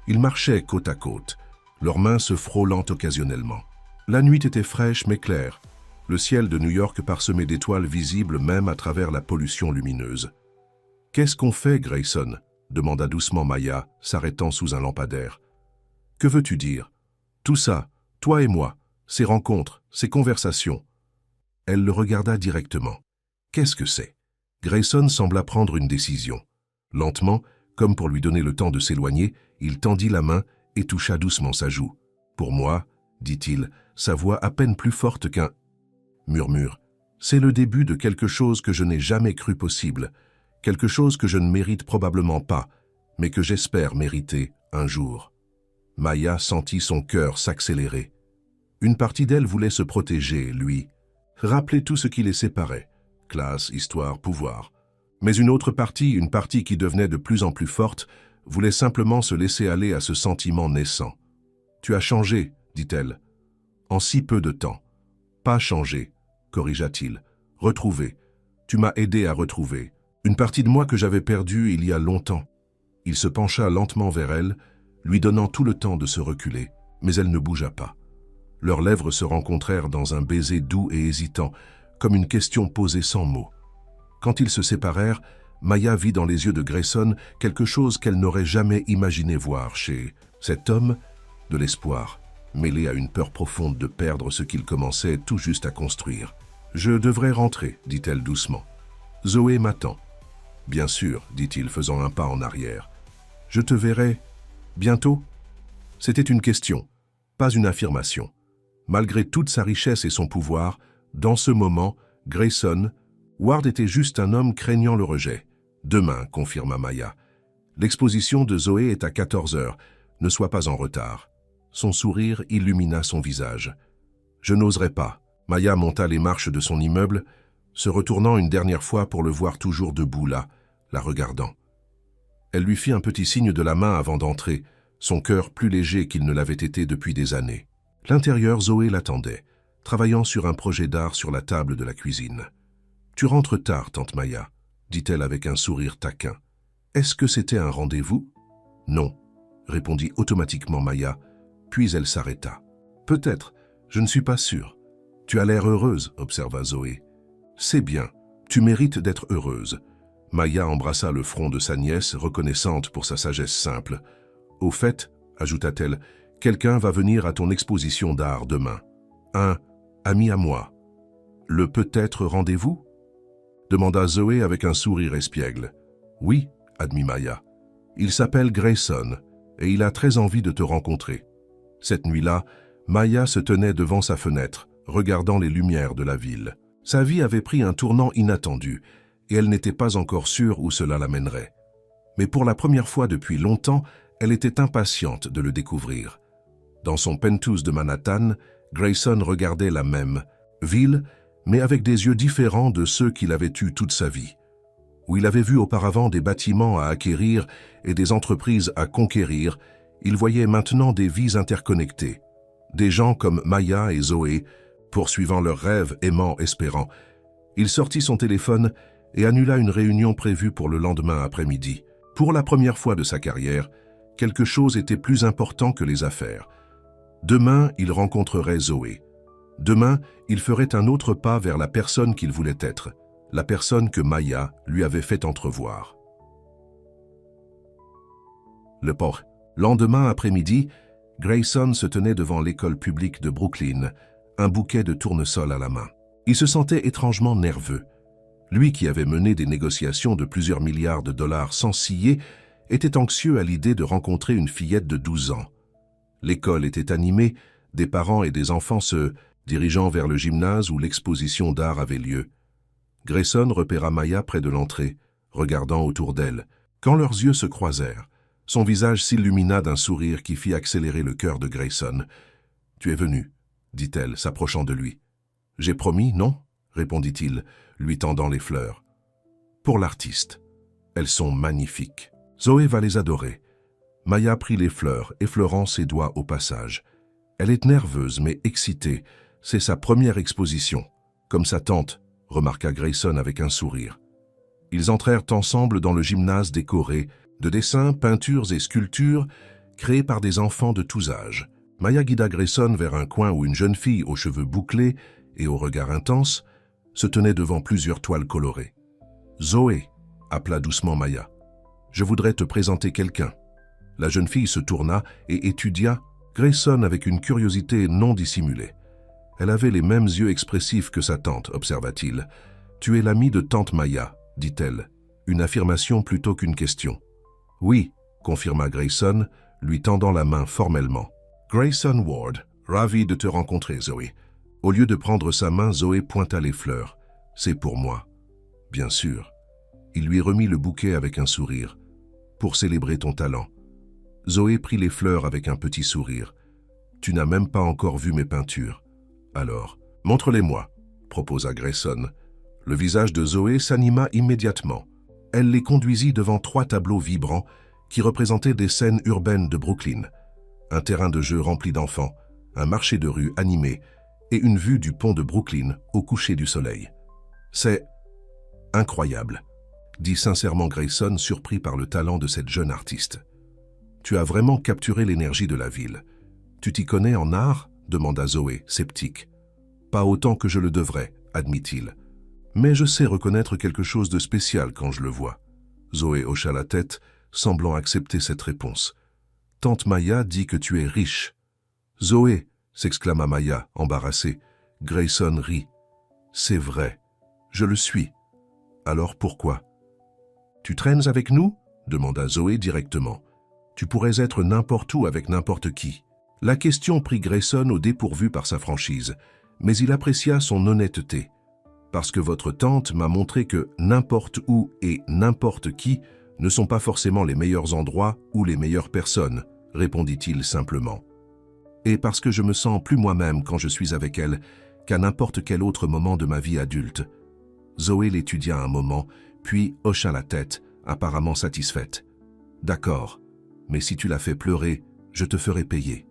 Speaker 1: ils marchaient côte à côte, leurs mains se frôlant occasionnellement. La nuit était fraîche mais claire, le ciel de New York parsemé d'étoiles visibles même à travers la pollution lumineuse. « Qu'est-ce qu'on fait, Grayson ?» demanda doucement Maya, s'arrêtant sous un lampadaire. « Que veux-tu dire ? Tout ça, toi et moi, ces rencontres, ces conversations. » Elle le regarda directement. « Qu'est-ce que c'est ?» Grayson sembla prendre une décision. Lentement, comme pour lui donner le temps de s'éloigner, il tendit la main et toucha doucement sa joue. « Pour moi, dit-il, sa voix à peine plus forte qu'un murmure, c'est le début de quelque chose que je n'ai jamais cru possible, quelque chose que je ne mérite probablement pas, mais que j'espère mériter un jour. » Maya sentit son cœur s'accélérer. Une partie d'elle voulait se protéger, lui, rappeler tout ce qui les séparait, classe, histoire, pouvoir. Mais une autre partie, une partie qui devenait de plus en plus forte, voulait simplement se laisser aller à ce sentiment naissant. « Tu as changé, dit-elle, en si peu de temps. »« Pas changé, corrigea-t-il. Retrouvé. Tu m'as aidé à retrouver. Une partie de moi que j'avais perdue il y a longtemps. » Il se pencha lentement vers elle, lui donnant tout le temps de se reculer, mais elle ne bougea pas. Leurs lèvres se rencontrèrent dans un baiser doux et hésitant, comme une question posée sans mots. Quand ils se séparèrent, Maya vit dans les yeux de Grayson quelque chose qu'elle n'aurait jamais imaginé voir chez cet homme, de l'espoir, mêlé à une peur profonde de perdre ce qu'il commençait tout juste à construire. « Je devrais rentrer, dit-elle doucement. Zoé m'attend. »« Bien sûr, dit-il, faisant un pas en arrière. Je te verrai bientôt ?» C'était une question, pas une affirmation. Malgré toute sa richesse et son pouvoir, dans ce moment, Grayson, Ward était juste un homme craignant le rejet. « Demain, confirma Maya. L'exposition de Zoé est à 14 heures. Ne sois pas en retard. » Son sourire illumina son visage. « Je n'oserais pas. » Maya monta les marches de son immeuble, se retournant une dernière fois pour le voir toujours debout là, la regardant. Elle lui fit un petit signe de la main avant d'entrer, son cœur plus léger qu'il ne l'avait été depuis des années. L'intérieur, Zoé l'attendait, travaillant sur un projet d'art sur la table de la cuisine. « Tu rentres tard, tante Maya, » dit-elle avec un sourire taquin. « Est-ce que c'était un rendez-vous ?»« Non, » répondit automatiquement Maya, puis elle s'arrêta. « Peut-être, je ne suis pas sûre. »« Tu as l'air heureuse, » observa Zoé. « C'est bien, tu mérites d'être heureuse. » Maya embrassa le front de sa nièce, reconnaissante pour sa sagesse simple. « Au fait, » ajouta-t-elle, « quelqu'un va venir à ton exposition d'art demain. Un ami à moi. »« Le peut-être rendez-vous » demanda Zoé avec un sourire espiègle. « Oui, » admit Maya. « Il s'appelle Grayson et il a très envie de te rencontrer. » Cette nuit-là, Maya se tenait devant sa fenêtre, regardant les lumières de la ville. Sa vie avait pris un tournant inattendu et elle n'était pas encore sûre où cela l'amènerait. Mais pour la première fois depuis longtemps, elle était impatiente de le découvrir. Dans son penthouse de Manhattan, Grayson regardait la même ville, mais avec des yeux différents de ceux qu'il avait eus toute sa vie. Où il avait vu auparavant des bâtiments à acquérir et des entreprises à conquérir, il voyait maintenant des vies interconnectées. Des gens comme Maya et Zoé, poursuivant leurs rêves, aimant, espérant. Il sortit son téléphone et annula une réunion prévue pour le lendemain après-midi. Pour la première fois de sa carrière, quelque chose était plus important que les affaires. Demain, il rencontrerait Zoé. Demain, il ferait un autre pas vers la personne qu'il voulait être, la personne que Maya lui avait fait entrevoir. Le lendemain après-midi, Grayson se tenait devant l'école publique de Brooklyn, un bouquet de tournesol à la main. Il se sentait étrangement nerveux. Lui qui avait mené des négociations de plusieurs milliards de dollars sans ciller, était anxieux à l'idée de rencontrer une fillette de 12 ans. L'école était animée, des parents et des enfants se dirigeant vers le gymnase où l'exposition d'art avait lieu. Grayson repéra Maya près de l'entrée, regardant autour d'elle. Quand leurs yeux se croisèrent, son visage s'illumina d'un sourire qui fit accélérer le cœur de Grayson. « Tu es venu, » dit-elle, s'approchant de lui. « J'ai promis, non ?» répondit-il, lui tendant les fleurs. « Pour l'artiste. Elles sont magnifiques. Zoé va les adorer. » Maya prit les fleurs, effleurant ses doigts au passage. Elle est nerveuse mais excitée. C'est sa première exposition. Comme sa tante, remarqua Grayson avec un sourire. Ils entrèrent ensemble dans le gymnase décoré de dessins, peintures et sculptures créés par des enfants de tous âges. Maya guida Grayson vers un coin où une jeune fille aux cheveux bouclés et au regard intense se tenait devant plusieurs toiles colorées. « Zoé !» appela doucement Maya. « Je voudrais te présenter quelqu'un. » La jeune fille se tourna et étudia Grayson avec une curiosité non dissimulée. Elle avait les mêmes yeux expressifs que sa tante, observa-t-il. « Tu es l'amie de tante Maya, dit-elle. Une affirmation plutôt qu'une question. « Oui, confirma Grayson, lui tendant la main formellement. « Grayson Ward, ravi de te rencontrer, Zoé. » Au lieu de prendre sa main, Zoé pointa les fleurs. « C'est pour moi. » « Bien sûr. » Il lui remit le bouquet avec un sourire. « Pour célébrer ton talent. » Zoé prit les fleurs avec un petit sourire. « Tu n'as même pas encore vu mes peintures. » « Alors, montre-les-moi, » proposa Grayson. Le visage de Zoé s'anima immédiatement. Elle les conduisit devant 3 tableaux vibrants qui représentaient des scènes urbaines de Brooklyn. Un terrain de jeu rempli d'enfants, un marché de rue animé et une vue du pont de Brooklyn au coucher du soleil. « C'est incroyable, » dit sincèrement Grayson, surpris par le talent de cette jeune artiste. « Tu as vraiment capturé l'énergie de la ville. Tu t'y connais en art ?» demanda Zoé, sceptique. « Pas autant que je le devrais, » admit-il. « Mais je sais reconnaître quelque chose de spécial quand je le vois. » Zoé hocha la tête, semblant accepter cette réponse. « Tante Maya dit que tu es riche. »« Zoé !» s'exclama Maya, embarrassée. Grayson rit. « C'est vrai. Je le suis. Alors pourquoi ?»« Tu traînes avec nous ?» demanda Zoé directement. « Tu pourrais être n'importe où avec n'importe qui. » La question prit Grayson au dépourvu par sa franchise, mais il apprécia son honnêteté. « Parce que votre tante m'a montré que n'importe où et n'importe qui ne sont pas forcément les meilleurs endroits ou les meilleures personnes, » répondit-il simplement. « Et parce que je me sens plus moi-même quand je suis avec elle qu'à n'importe quel autre moment de ma vie adulte. » Zoé l'étudia un moment, puis hocha la tête, apparemment satisfaite. « D'accord, mais si tu la fais pleurer, je te ferai payer. »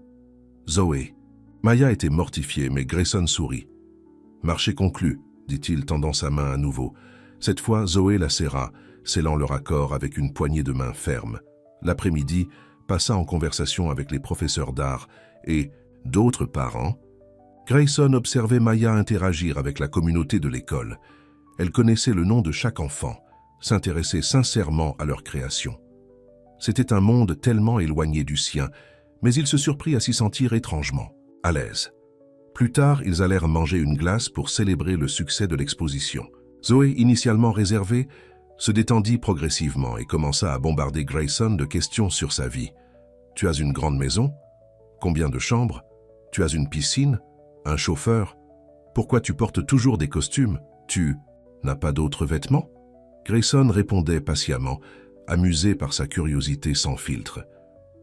Speaker 1: Zoé. Maya était mortifiée, mais Grayson sourit. « Marché conclu, » dit-il, tendant sa main à nouveau. Cette fois, Zoé la serra, scellant leur accord avec une poignée de main ferme. L'après-midi passa en conversation avec les professeurs d'art et d'autres parents. Grayson observait Maya interagir avec la communauté de l'école. Elle connaissait le nom de chaque enfant, s'intéressait sincèrement à leur création. C'était un monde tellement éloigné du sien, mais il se surprit à s'y sentir étrangement, à l'aise. Plus tard, ils allèrent manger une glace pour célébrer le succès de l'exposition. Zoé, initialement réservée, se détendit progressivement et commença à bombarder Grayson de questions sur sa vie. « Tu as une grande maison? Combien de chambres? Tu as une piscine? Un chauffeur? Pourquoi tu portes toujours des costumes? Tu n'as pas d'autres vêtements ?» Grayson répondait patiemment, amusé par sa curiosité sans filtre.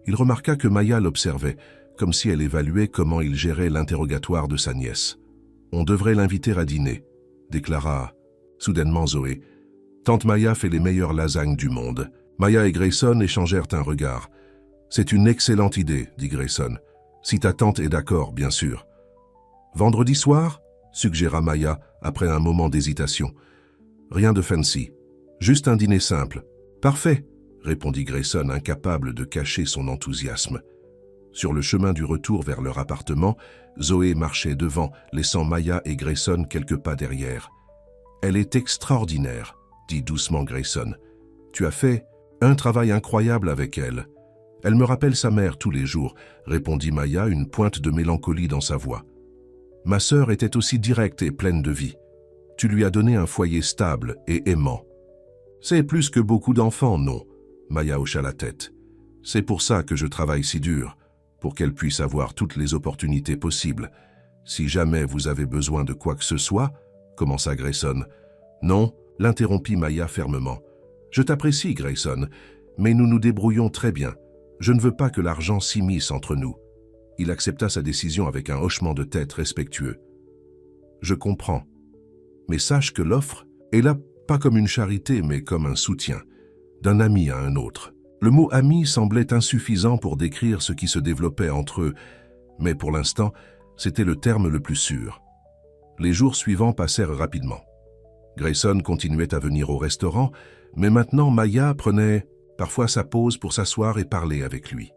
Speaker 1: Il remarqua que Maya l'observait, comme si elle évaluait comment il gérait l'interrogatoire de sa nièce. « On devrait l'inviter à dîner », déclara soudainement Zoé. « Tante Maya fait les meilleures lasagnes du monde. » Maya et Grayson échangèrent un regard. « C'est une excellente idée, » dit Grayson. « Si ta tante est d'accord, bien sûr. »« Vendredi soir ?» suggéra Maya après un moment d'hésitation. « Rien de fancy. Juste un dîner simple. »« Parfait !» répondit Grayson, incapable de cacher son enthousiasme. Sur le chemin du retour vers leur appartement, Zoé marchait devant, laissant Maya et Grayson quelques pas derrière. « Elle est extraordinaire, » dit doucement Grayson. « Tu as fait un travail incroyable avec elle. »« Elle me rappelle sa mère tous les jours, » répondit Maya, une pointe de mélancolie dans sa voix. « Ma sœur était aussi directe et pleine de vie. Tu lui as donné un foyer stable et aimant. »« C'est plus que beaucoup d'enfants, non ?» Maya hocha la tête. « C'est pour ça que je travaille si dur, pour qu'elle puisse avoir toutes les opportunités possibles. Si jamais vous avez besoin de quoi que ce soit, » commença Grayson. « Non, » l'interrompit Maya fermement. « Je t'apprécie, Grayson, mais nous nous débrouillons très bien. Je ne veux pas que l'argent s'immisce entre nous. » Il accepta sa décision avec un hochement de tête respectueux. « Je comprends. Mais sache que l'offre est là pas comme une charité, mais comme un soutien. D'un ami à un autre. » Le mot « ami » semblait insuffisant pour décrire ce qui se développait entre eux, mais pour l'instant, c'était le terme le plus sûr. Les jours suivants passèrent rapidement. Grayson continuait à venir au restaurant, mais maintenant Maya prenait parfois sa pause pour s'asseoir et parler avec lui.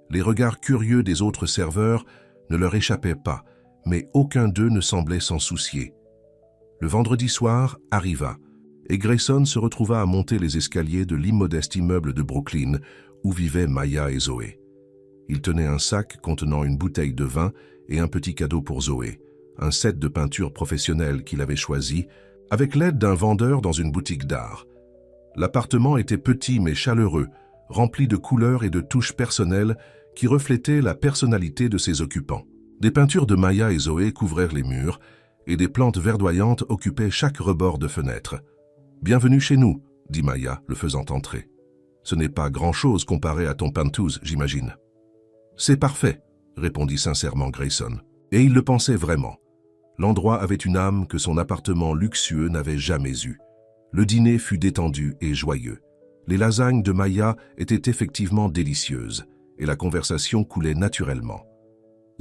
Speaker 1: Les regards curieux des autres serveurs ne leur échappaient pas, mais aucun d'eux ne semblait s'en soucier. Le vendredi soir arriva, et Grayson se retrouva à monter les escaliers de l'immodeste immeuble de Brooklyn où vivaient Maya et Zoé. Il tenait un sac contenant une bouteille de vin et un petit cadeau pour Zoé, un set de peinture professionnelle qu'il avait choisi avec l'aide d'un vendeur dans une boutique d'art. L'appartement était petit mais chaleureux, rempli de couleurs et de touches personnelles qui reflétaient la personnalité de ses occupants. Des peintures de Maya et Zoé couvrirent les murs et des plantes verdoyantes occupaient chaque rebord de fenêtre. « Bienvenue chez nous », dit Maya, le faisant entrer. « Ce n'est pas grand-chose comparé à ton penthouse, j'imagine. »« C'est parfait », répondit sincèrement Grayson. Et il le pensait vraiment. L'endroit avait une âme que son appartement luxueux n'avait jamais eue. Le dîner fut détendu et joyeux. Les lasagnes de Maya étaient effectivement délicieuses et la conversation coulait naturellement.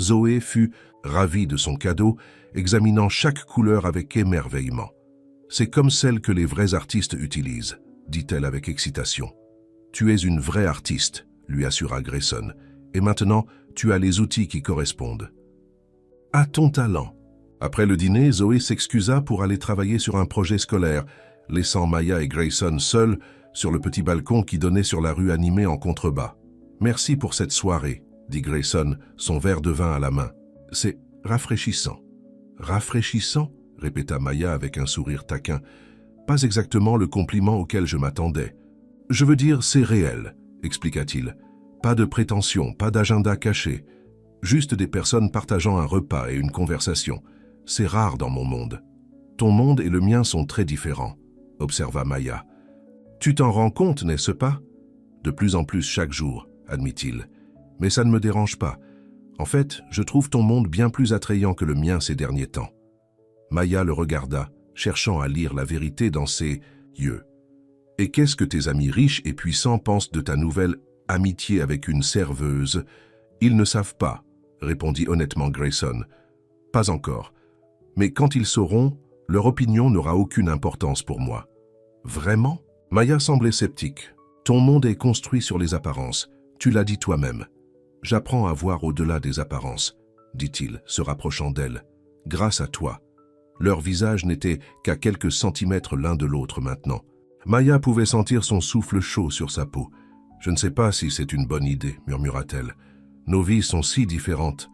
Speaker 1: Zoé fut ravie de son cadeau, examinant chaque couleur avec émerveillement. « C'est comme celle que les vrais artistes utilisent », dit-elle avec excitation. « Tu es une vraie artiste », lui assura Grayson, « et maintenant tu as les outils qui correspondent. »« À ton talent !» Après le dîner, Zoé s'excusa pour aller travailler sur un projet scolaire, laissant Maya et Grayson seuls sur le petit balcon qui donnait sur la rue animée en contrebas. « Merci pour cette soirée », dit Grayson, son verre de vin à la main. « C'est rafraîchissant. »« Rafraîchissant ?» répéta Maya avec un sourire taquin. « Pas exactement le compliment auquel je m'attendais. »« Je veux dire, c'est réel, » expliqua-t-il. « Pas de prétention, pas d'agenda caché. Juste des personnes partageant un repas et une conversation. C'est rare dans mon monde. »« Ton monde et le mien sont très différents, » observa Maya. « Tu t'en rends compte, n'est-ce pas ? » De plus en plus chaque jour, admit-il. « Mais ça ne me dérange pas. En fait, je trouve ton monde bien plus attrayant que le mien ces derniers temps. » Maya le regarda, cherchant à lire la vérité dans ses yeux. « Et qu'est-ce que tes amis riches et puissants pensent de ta nouvelle amitié avec une serveuse ? Ils ne savent pas, » répondit honnêtement Grayson. « Pas encore. Mais quand ils sauront, leur opinion n'aura aucune importance pour moi. »« Vraiment ?» Maya semblait sceptique. « Ton monde est construit sur les apparences. Tu l'as dit toi-même. J'apprends à voir au-delà des apparences, » dit-il, se rapprochant d'elle. « Grâce à toi. » Leurs visages n'étaient qu'à quelques centimètres l'un de l'autre maintenant. Maya pouvait sentir son souffle chaud sur sa peau. « Je ne sais pas si c'est une bonne idée, » murmura-t-elle. « Nos vies sont si différentes. »«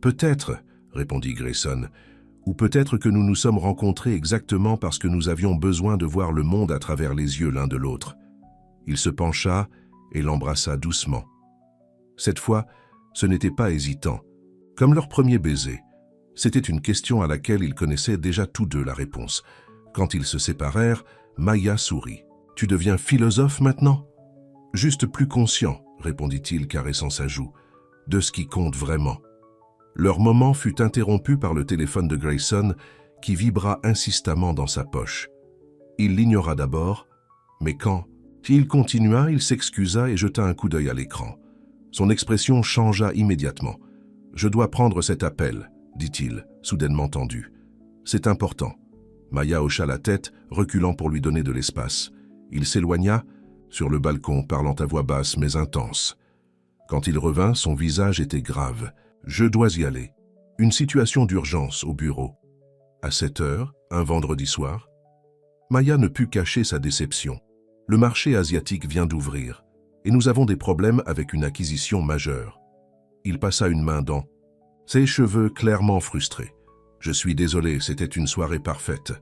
Speaker 1: Peut-être, » répondit Grayson, « ou peut-être que nous nous sommes rencontrés exactement parce que nous avions besoin de voir le monde à travers les yeux l'un de l'autre. » Il se pencha et l'embrassa doucement. Cette fois, ce n'était pas hésitant. Comme leur premier baiser, c'était une question à laquelle ils connaissaient déjà tous deux la réponse. Quand ils se séparèrent, Maya sourit. « Tu deviens philosophe maintenant ?»« Juste plus conscient, » répondit-il caressant sa joue, « de ce qui compte vraiment. » Leur moment fut interrompu par le téléphone de Grayson qui vibra insistamment dans sa poche. Il l'ignora d'abord, mais quand il continua, il s'excusa et jeta un coup d'œil à l'écran. Son expression changea immédiatement. « Je dois prendre cet appel, » dit-il, soudainement tendu. « C'est important. » Maya hocha la tête, reculant pour lui donner de l'espace. Il s'éloigna, sur le balcon, parlant à voix basse mais intense. Quand il revint, son visage était grave. « Je dois y aller. Une situation d'urgence au bureau. » À 7 heures, un vendredi soir. Maya ne put cacher sa déception. Le marché asiatique vient d'ouvrir, et nous avons des problèmes avec une acquisition majeure. Il passa une main dans ses cheveux clairement frustrés. « Je suis désolé, c'était une soirée parfaite. »«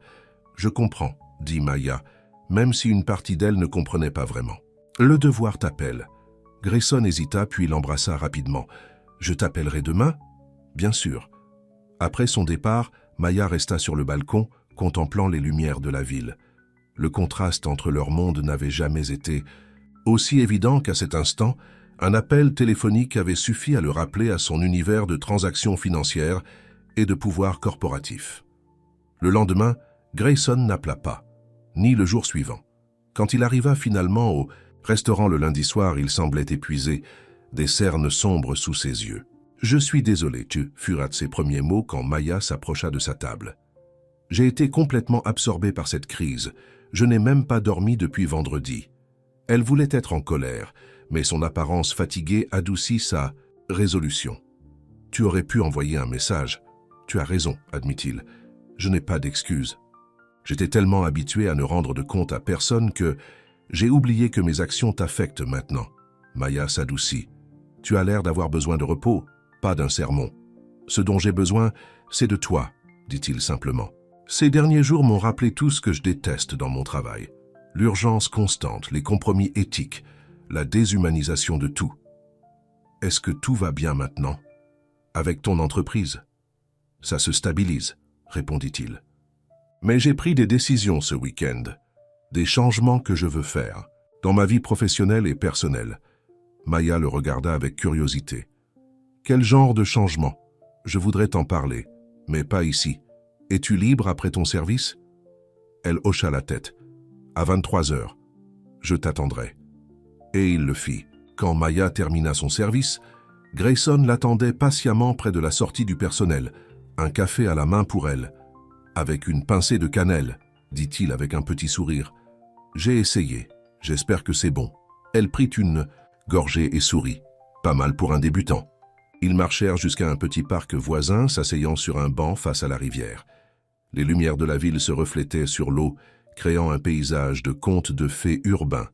Speaker 1: Je comprends, » dit Maya, même si une partie d'elle ne comprenait pas vraiment. « Le devoir t'appelle. » Grayson hésita puis l'embrassa rapidement. « Je t'appellerai demain ?»« Bien sûr. » Après son départ, Maya resta sur le balcon, contemplant les lumières de la ville. Le contraste entre leurs mondes n'avait jamais été aussi évident qu'à cet instant. Un appel téléphonique avait suffi à le rappeler à son univers de transactions financières et de pouvoir corporatif. Le lendemain, Grayson n'appela pas, ni le jour suivant. Quand il arriva finalement au restaurant le lundi soir, il semblait épuisé, des cernes sombres sous ses yeux. « Je suis désolé, tu » furent un de ses premiers mots quand Maya s'approcha de sa table. « J'ai été complètement absorbé par cette crise. Je n'ai même pas dormi depuis vendredi. » Elle voulait être en colère, mais son apparence fatiguée adoucit sa résolution. « Tu aurais pu envoyer un message. Tu as raison, admit-il. Je n'ai pas d'excuses. J'étais tellement habitué à ne rendre de compte à personne que j'ai oublié que mes actions t'affectent maintenant. » Maya s'adoucit. « Tu as l'air d'avoir besoin de repos, pas d'un sermon. Ce dont j'ai besoin, c'est de toi, dit-il simplement. Ces derniers jours m'ont rappelé tout ce que je déteste dans mon travail. L'urgence constante, les compromis éthiques, la déshumanisation de tout. Est-ce que tout va bien maintenant? Avec ton entreprise? Ça se stabilise, répondit-il. Mais j'ai pris des décisions ce week-end, des changements que je veux faire, dans ma vie professionnelle et personnelle. Maya le regarda avec curiosité. Quel genre de changement? Je voudrais t'en parler, mais pas ici. Es-tu libre après ton service? Elle hocha la tête. À 23 heures. Je t'attendrai. Et il le fit. Quand Maya termina son service, Grayson l'attendait patiemment près de la sortie du personnel, un café à la main pour elle. Avec une pincée de cannelle, dit-il avec un petit sourire. J'ai essayé. J'espère que c'est bon. Elle prit une gorgée et sourit. Pas mal pour un débutant. Ils marchèrent jusqu'à un petit parc voisin, s'asseyant sur un banc face à la rivière. Les lumières de la ville se reflétaient sur l'eau, créant un paysage de contes de fées urbains.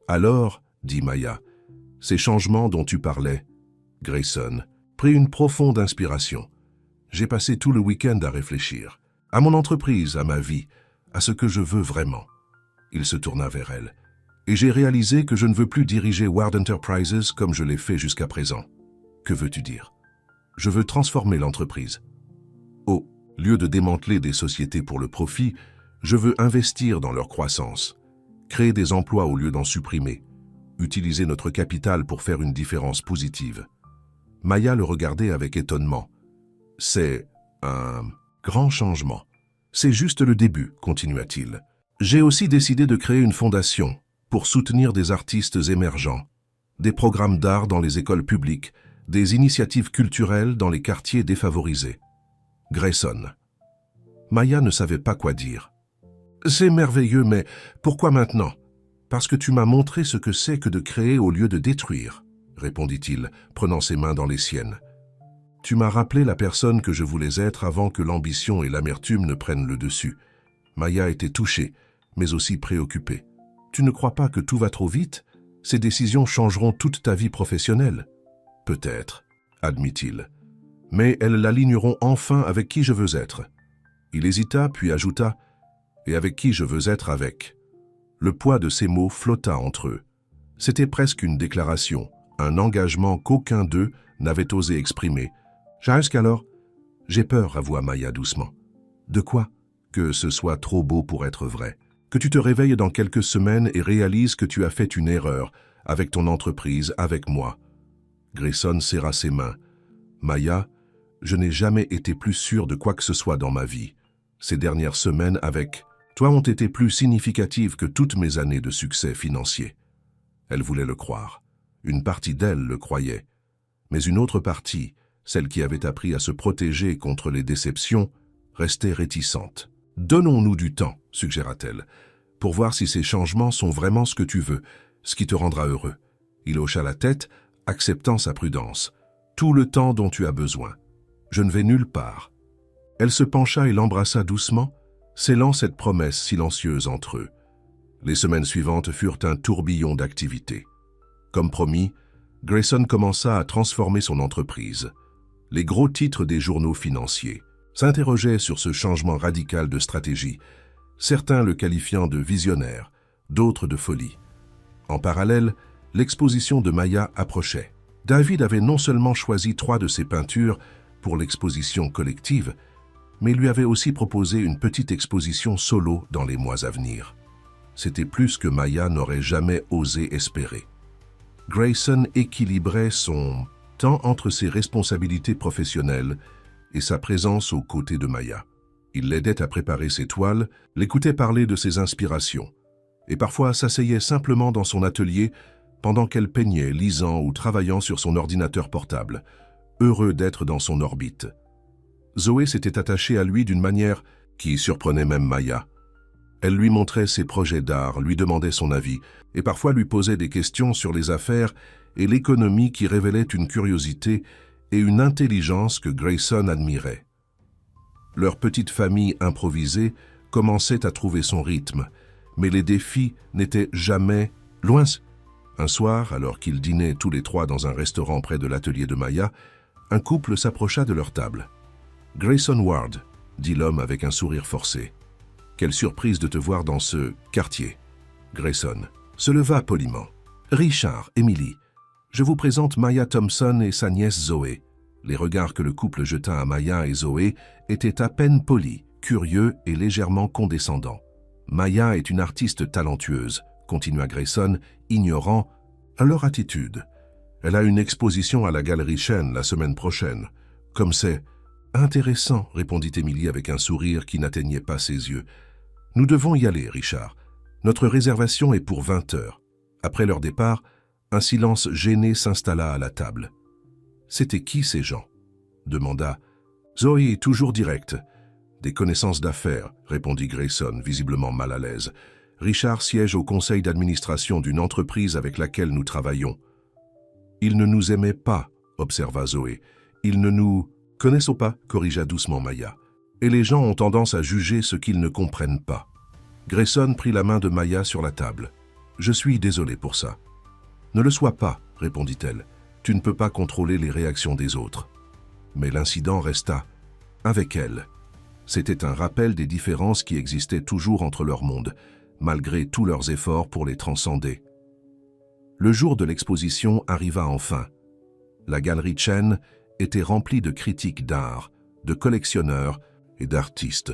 Speaker 1: Alors, dit Maya, ces changements dont tu parlais, Grayson prit une profonde inspiration. J'ai passé tout le week-end à réfléchir, à mon entreprise, à ma vie, à ce que je veux vraiment. Il se tourna vers elle. Et j'ai réalisé que je ne veux plus diriger Ward Enterprises comme je l'ai fait jusqu'à présent. Que veux-tu dire? Je veux transformer l'entreprise. Au lieu de démanteler des sociétés pour le profit, je veux investir dans leur croissance, créer des emplois au lieu d'en supprimer, utiliser notre capital pour faire une différence positive. Maya le regardait avec étonnement. C'est un grand changement. C'est juste le début, continua-t-il. J'ai aussi décidé de créer une fondation pour soutenir des artistes émergents, des programmes d'art dans les écoles publiques, des initiatives culturelles dans les quartiers défavorisés. Grayson. Maya ne savait pas quoi dire. C'est merveilleux, mais pourquoi maintenant? Parce que tu m'as montré ce que c'est que de créer au lieu de détruire, répondit-il, prenant ses mains dans les siennes. Tu m'as rappelé la personne que je voulais être avant que l'ambition et l'amertume ne prennent le dessus. Maya était touchée, mais aussi préoccupée. Tu ne crois pas que tout va trop vite? Ces décisions changeront toute ta vie professionnelle. Peut-être, admit-il. Mais elles l'aligneront enfin avec qui je veux être. Il hésita, puis ajouta « Et avec qui je veux être avec ?» Le poids de ces mots flotta entre eux. C'était presque une déclaration, un engagement qu'aucun d'eux n'avait osé exprimer. Jusqu'alors, j'ai peur, avoua Maya doucement. De quoi? Que ce soit trop beau pour être vrai. Que tu te réveilles dans quelques semaines et réalises que tu as fait une erreur, avec ton entreprise, avec moi. Grayson serra ses mains. Maya, je n'ai jamais été plus sûr de quoi que ce soit dans ma vie. Ces dernières semaines avec toi ont été plus significatives que toutes mes années de succès financier. Elle voulait le croire. Une partie d'elle le croyait. Mais une autre partie, celle qui avait appris à se protéger contre les déceptions, restait réticente. « Donnons-nous du temps, suggéra-t-elle, pour voir si ces changements sont vraiment ce que tu veux, ce qui te rendra heureux. » Il hocha la tête, acceptant sa prudence. « Tout le temps dont tu as besoin. Je ne vais nulle part. » Elle se pencha et l'embrassa doucement, scellant cette promesse silencieuse entre eux. Les semaines suivantes furent un tourbillon d'activités. Comme promis, Grayson commença à transformer son entreprise. Les gros titres des journaux financiers s'interrogeaient sur ce changement radical de stratégie, certains le qualifiant de visionnaire, d'autres de folie. En parallèle, l'exposition de Maya approchait. David avait non seulement choisi 3 de ses peintures pour l'exposition collective, mais lui avait aussi proposé une petite exposition solo dans les mois à venir. C'était plus que Maya n'aurait jamais osé espérer. Grayson équilibrait son temps entre ses responsabilités professionnelles et sa présence aux côtés de Maya. Il l'aidait à préparer ses toiles, l'écoutait parler de ses inspirations, et parfois s'asseyait simplement dans son atelier pendant qu'elle peignait, lisant ou travaillant sur son ordinateur portable, heureux d'être dans son orbite. Zoé s'était attachée à lui d'une manière qui surprenait même Maya. Elle lui montrait ses projets d'art, lui demandait son avis, et parfois lui posait des questions sur les affaires et l'économie qui révélaient une curiosité et une intelligence que Grayson admirait. Leur petite famille improvisée commençait à trouver son rythme, mais les défis n'étaient jamais loin. Un soir, alors qu'ils dînaient tous les trois dans un restaurant près de l'atelier de Maya, un couple s'approcha de leur table. « Grayson Ward », dit l'homme avec un sourire forcé. « Quelle surprise de te voir dans ce quartier. » Grayson se leva poliment. « Richard, Emily, je vous présente Maya Thompson et sa nièce Zoé. » Les regards que le couple jeta à Maya et Zoé étaient à peine polis, curieux et légèrement condescendants. « Maya est une artiste talentueuse, » continua Grayson, ignorant leur attitude. « Elle a une exposition à la Galerie Chen la semaine prochaine. Comme c'est intéressant, » répondit Emily avec un sourire qui n'atteignait pas ses yeux. « Nous devons y aller, Richard. Notre réservation est pour 20 heures. » Après leur départ, un silence gêné s'installa à la table. « C'était qui ces gens ?» demanda. Zoé est toujours directe. « Des connaissances d'affaires, » répondit Grayson, visiblement mal à l'aise. « Richard siège au conseil d'administration d'une entreprise avec laquelle nous travaillons. »« Il ne nous aimait pas, » observa Zoé. « Il ne nous connaissons pas, » corrigea doucement Maya. « Et les gens ont tendance à juger ce qu'ils ne comprennent pas. » Grayson prit la main de Maya sur la table. « Je suis désolé pour ça. »« Ne le sois pas, » répondit-elle. « Tu ne peux pas contrôler les réactions des autres. » Mais l'incident resta avec elle. C'était un rappel des différences qui existaient toujours entre leurs mondes, malgré tous leurs efforts pour les transcender. Le jour de l'exposition arriva enfin. La galerie Chen était remplie de critiques d'art, de collectionneurs et d'artistes.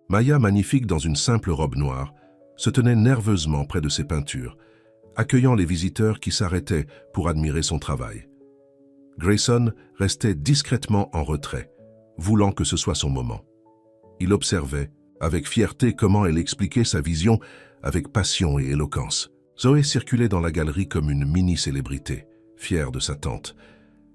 Speaker 1: Maya, magnifique dans une simple robe noire, se tenait nerveusement près de ses peintures, accueillant les visiteurs qui s'arrêtaient pour admirer son travail. Grayson restait discrètement en retrait, voulant que ce soit son moment. Il observait, avec fierté, comment elle expliquait sa vision avec passion et éloquence. Zoé circulait dans la galerie comme une mini-célébrité, fière de sa tante.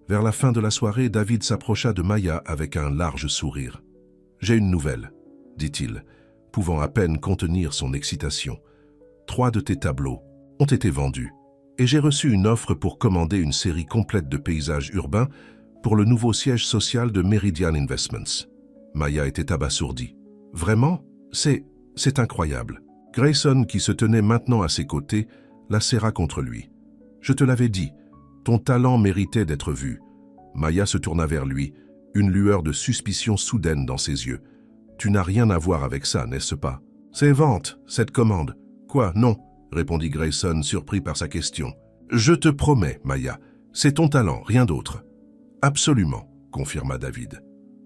Speaker 1: Vers la fin de la soirée, David s'approcha de Maya avec un large sourire. « J'ai une nouvelle, » dit-il, pouvant à peine contenir son excitation. « 3 de tes tableaux ont été vendus, et j'ai reçu une offre pour commander une série complète de paysages urbains pour le nouveau siège social de Meridian Investments. » Maya était abasourdie. « Vraiment ? C'est incroyable. » Grayson, qui se tenait maintenant à ses côtés, la serra contre lui. « Je te l'avais dit, ton talent méritait d'être vu. » Maya se tourna vers lui, une lueur de suspicion soudaine dans ses yeux. « Tu n'as rien à voir avec ça, n'est-ce pas ? » « C'est vente, cette commande. »« Quoi, non ?» répondit Grayson, surpris par sa question. « Je te promets, Maya, c'est ton talent, rien d'autre. »« Absolument, » confirma David.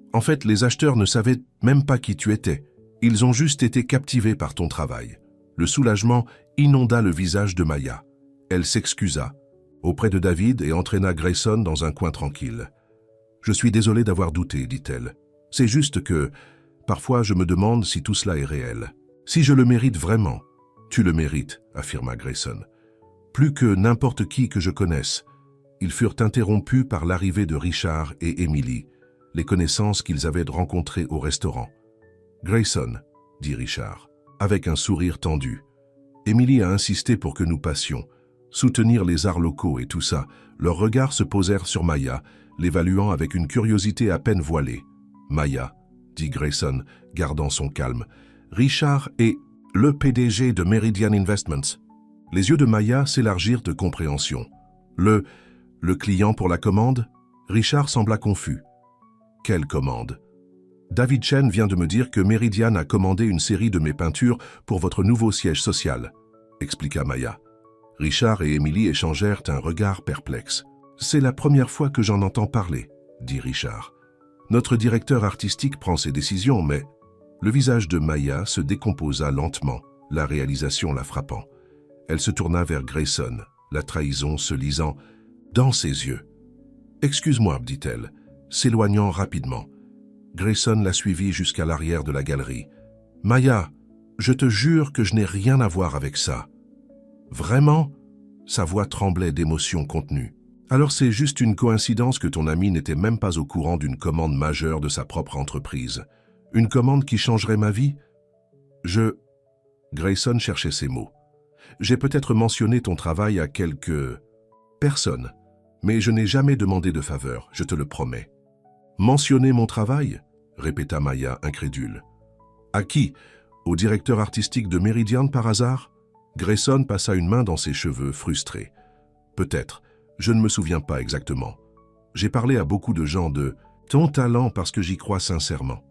Speaker 1: « En fait, les acheteurs ne savaient même pas qui tu étais. Ils ont juste été captivés par ton travail. » Le soulagement inonda le visage de Maya. Elle s'excusa auprès de David et entraîna Grayson dans un coin tranquille. « Je suis désolé d'avoir douté, dit-elle. C'est juste que, parfois, je me demande si tout cela est réel. Si je le mérite vraiment. »« Tu le mérites, » affirma Grayson. « Plus que n'importe qui que je connaisse. » Ils furent interrompus par l'arrivée de Richard et Emily, les connaissances qu'ils avaient rencontrées au restaurant. « Grayson, » dit Richard, avec un sourire tendu. « Emily a insisté pour que nous passions. Soutenir les arts locaux et tout ça. » Leurs regards se posèrent sur Maya, l'évaluant avec une curiosité à peine voilée. « Maya, » dit Grayson, gardant son calme. « Richard est le PDG de Meridian Investments. » Les yeux de Maya s'élargirent de compréhension. « Le client pour la commande ?» Richard sembla confus. « Quelle commande ?»« David Chen vient de me dire que Meridian a commandé une série de mes peintures pour votre nouveau siège social, » expliqua Maya. Richard et Emily échangèrent un regard perplexe. « C'est la première fois que j'en entends parler, » dit Richard. « Notre directeur artistique prend ses décisions, mais... » Le visage de Maya se décomposa lentement, la réalisation la frappant. Elle se tourna vers Grayson, la trahison se lisant dans ses yeux. « Excuse-moi, » dit-elle, s'éloignant rapidement. Grayson la suivit jusqu'à l'arrière de la galerie. « Maya, je te jure que je n'ai rien à voir avec ça. »« Vraiment ?» Sa voix tremblait d'émotion contenue. « Alors c'est juste une coïncidence que ton ami n'était même pas au courant d'une commande majeure de sa propre entreprise. Une commande qui changerait ma vie ? Grayson cherchait ses mots. J'ai peut-être mentionné ton travail à quelques personnes, mais je n'ai jamais demandé de faveur, je te le promets. Mentionner mon travail? Répéta Maya, incrédule. À qui? Au directeur artistique de Meridian par hasard? Grayson passa une main dans ses cheveux, frustré. Peut-être, je ne me souviens pas exactement. J'ai parlé à beaucoup de gens de ton talent parce que j'y crois sincèrement.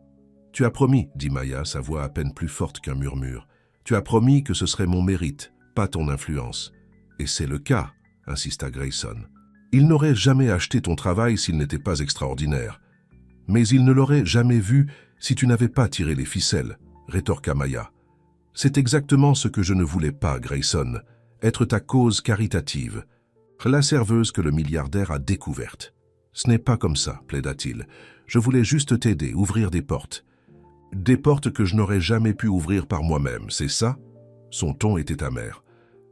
Speaker 1: Tu as promis, dit Maya, sa voix à peine plus forte qu'un murmure. Tu as promis que ce serait mon mérite, pas ton influence. Et c'est le cas, insista Grayson. Il n'aurait jamais acheté ton travail s'il n'était pas extraordinaire. Mais il ne l'aurait jamais vu si tu n'avais pas tiré les ficelles, rétorqua Maya. C'est exactement ce que je ne voulais pas, Grayson, être ta cause caritative, la serveuse que le milliardaire a découverte. Ce n'est pas comme ça, plaida-t-il. Je voulais juste t'aider, ouvrir des portes. Des portes que je n'aurais jamais pu ouvrir par moi-même, c'est ça? Son ton était amer.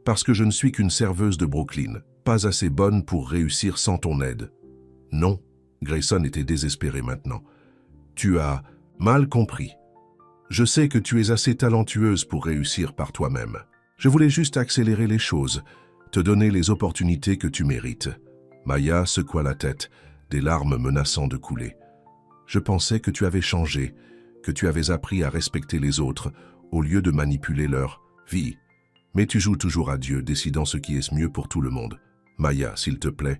Speaker 1: Parce que je ne suis qu'une serveuse de Brooklyn, pas assez bonne pour réussir sans ton aide. Non. Grayson était désespéré maintenant. Tu as mal compris. Je sais que tu es assez talentueuse pour réussir par toi-même. Je voulais juste accélérer les choses, te donner les opportunités que tu mérites. Maya secoua la tête, des larmes menaçant de couler. Je pensais que tu avais changé, que tu avais appris à respecter les autres, au lieu de manipuler leur vie. Mais tu joues toujours à Dieu, décidant ce qui est mieux pour tout le monde. Maya, s'il te plaît.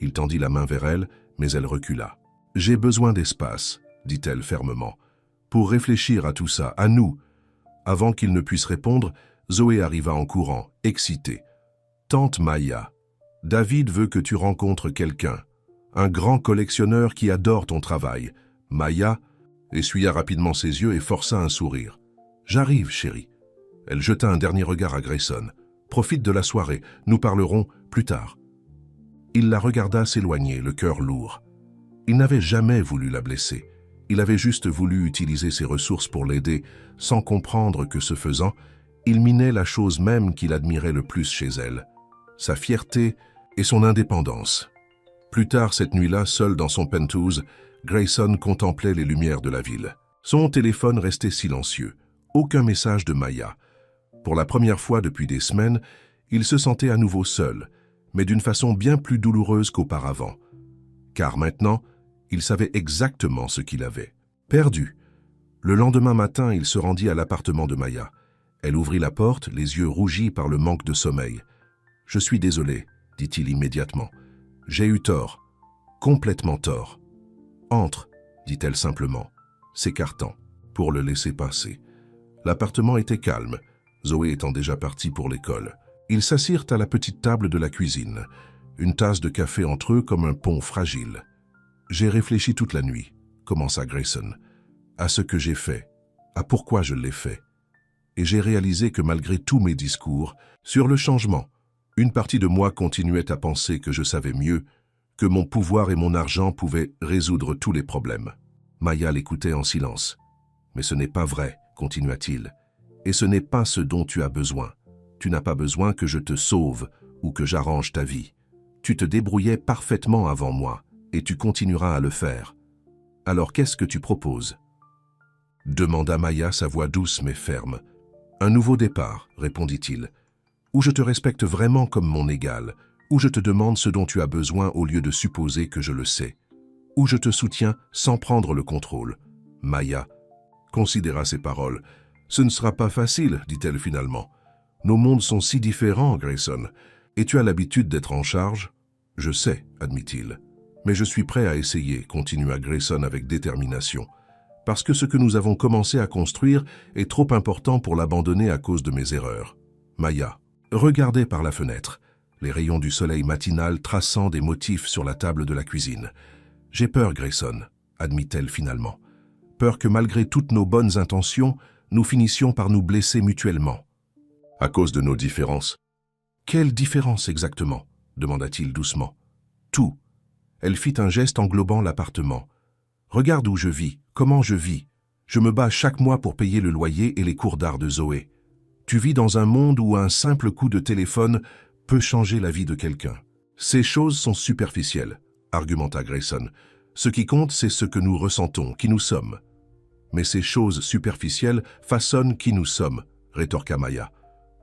Speaker 1: Il tendit la main vers elle, mais elle recula. « J'ai besoin d'espace, » dit-elle fermement, « pour réfléchir à tout ça, à nous. » Avant qu'il ne puisse répondre, Zoé arriva en courant, excitée. « Tante Maya, David veut que tu rencontres quelqu'un, un grand collectionneur qui adore ton travail. » Maya essuya rapidement ses yeux et força un sourire. « J'arrive, chérie. » Elle jeta un dernier regard à Grayson. « Profite de la soirée, nous parlerons plus tard. » Il la regarda s'éloigner, le cœur lourd. Il n'avait jamais voulu la blesser. Il avait juste voulu utiliser ses ressources pour l'aider, sans comprendre que ce faisant, il minait la chose même qu'il admirait le plus chez elle, sa fierté et son indépendance. Plus tard cette nuit-là, seul dans son penthouse, Grayson contemplait les lumières de la ville. Son téléphone restait silencieux. Aucun message de Maya. Pour la première fois depuis des semaines, il se sentait à nouveau seul, mais d'une façon bien plus douloureuse qu'auparavant. Car maintenant, il savait exactement ce qu'il avait. Perdu. Le lendemain matin, il se rendit à l'appartement de Maya. Elle ouvrit la porte, les yeux rougis par le manque de sommeil. « Je suis désolé, » dit-il immédiatement. « J'ai eu tort. Complètement tort. »« Entre, » dit-elle simplement, s'écartant, pour le laisser passer. L'appartement était calme, Zoé étant déjà partie pour l'école. Ils s'assirent à la petite table de la cuisine, une tasse de café entre eux comme un pont fragile. « J'ai réfléchi toute la nuit, » commença Grayson, « à ce que j'ai fait, à pourquoi je l'ai fait. Et j'ai réalisé que malgré tous mes discours sur le changement, une partie de moi continuait à penser que je savais mieux, que mon pouvoir et mon argent pouvaient résoudre tous les problèmes. » Maya l'écoutait en silence. « Mais ce n'est pas vrai, » continua-t-il, « et ce n'est pas ce dont tu as besoin. Tu n'as pas besoin que je te sauve ou que j'arrange ta vie. Tu te débrouillais parfaitement avant moi, et tu continueras à le faire. Alors qu'est-ce que tu proposes ?» demanda Maya, sa voix douce mais ferme. « Un nouveau départ, » répondit-il, « où je te respecte vraiment comme mon égal, où je te demande ce dont tu as besoin au lieu de supposer que je le sais, où je te soutiens sans prendre le contrôle. » Maya considéra ses paroles. « Ce ne sera pas facile, » dit-elle finalement. « Nos mondes sont si différents, Grayson, et tu as l'habitude d'être en charge. »« Je sais, » admit-il. « Mais je suis prêt à essayer, » continua Grayson avec détermination, « parce que ce que nous avons commencé à construire est trop important pour l'abandonner à cause de mes erreurs. » Maya regardait par la fenêtre, les rayons du soleil matinal traçant des motifs sur la table de la cuisine. « J'ai peur, Grayson, » admit-elle finalement. « Peur que malgré toutes nos bonnes intentions, nous finissions par nous blesser mutuellement. » « À cause de nos différences. »« Quelle différence exactement ?» demanda-t-il doucement. « Tout. » Elle fit un geste englobant l'appartement. « Regarde où je vis, comment je vis. Je me bats chaque mois pour payer le loyer et les cours d'art de Zoé. Tu vis dans un monde où un simple coup de téléphone peut changer la vie de quelqu'un. Ces choses sont superficielles, » argumenta Grayson. « Ce qui compte, c'est ce que nous ressentons, qui nous sommes. » « Mais ces choses superficielles façonnent qui nous sommes, » rétorqua Maya.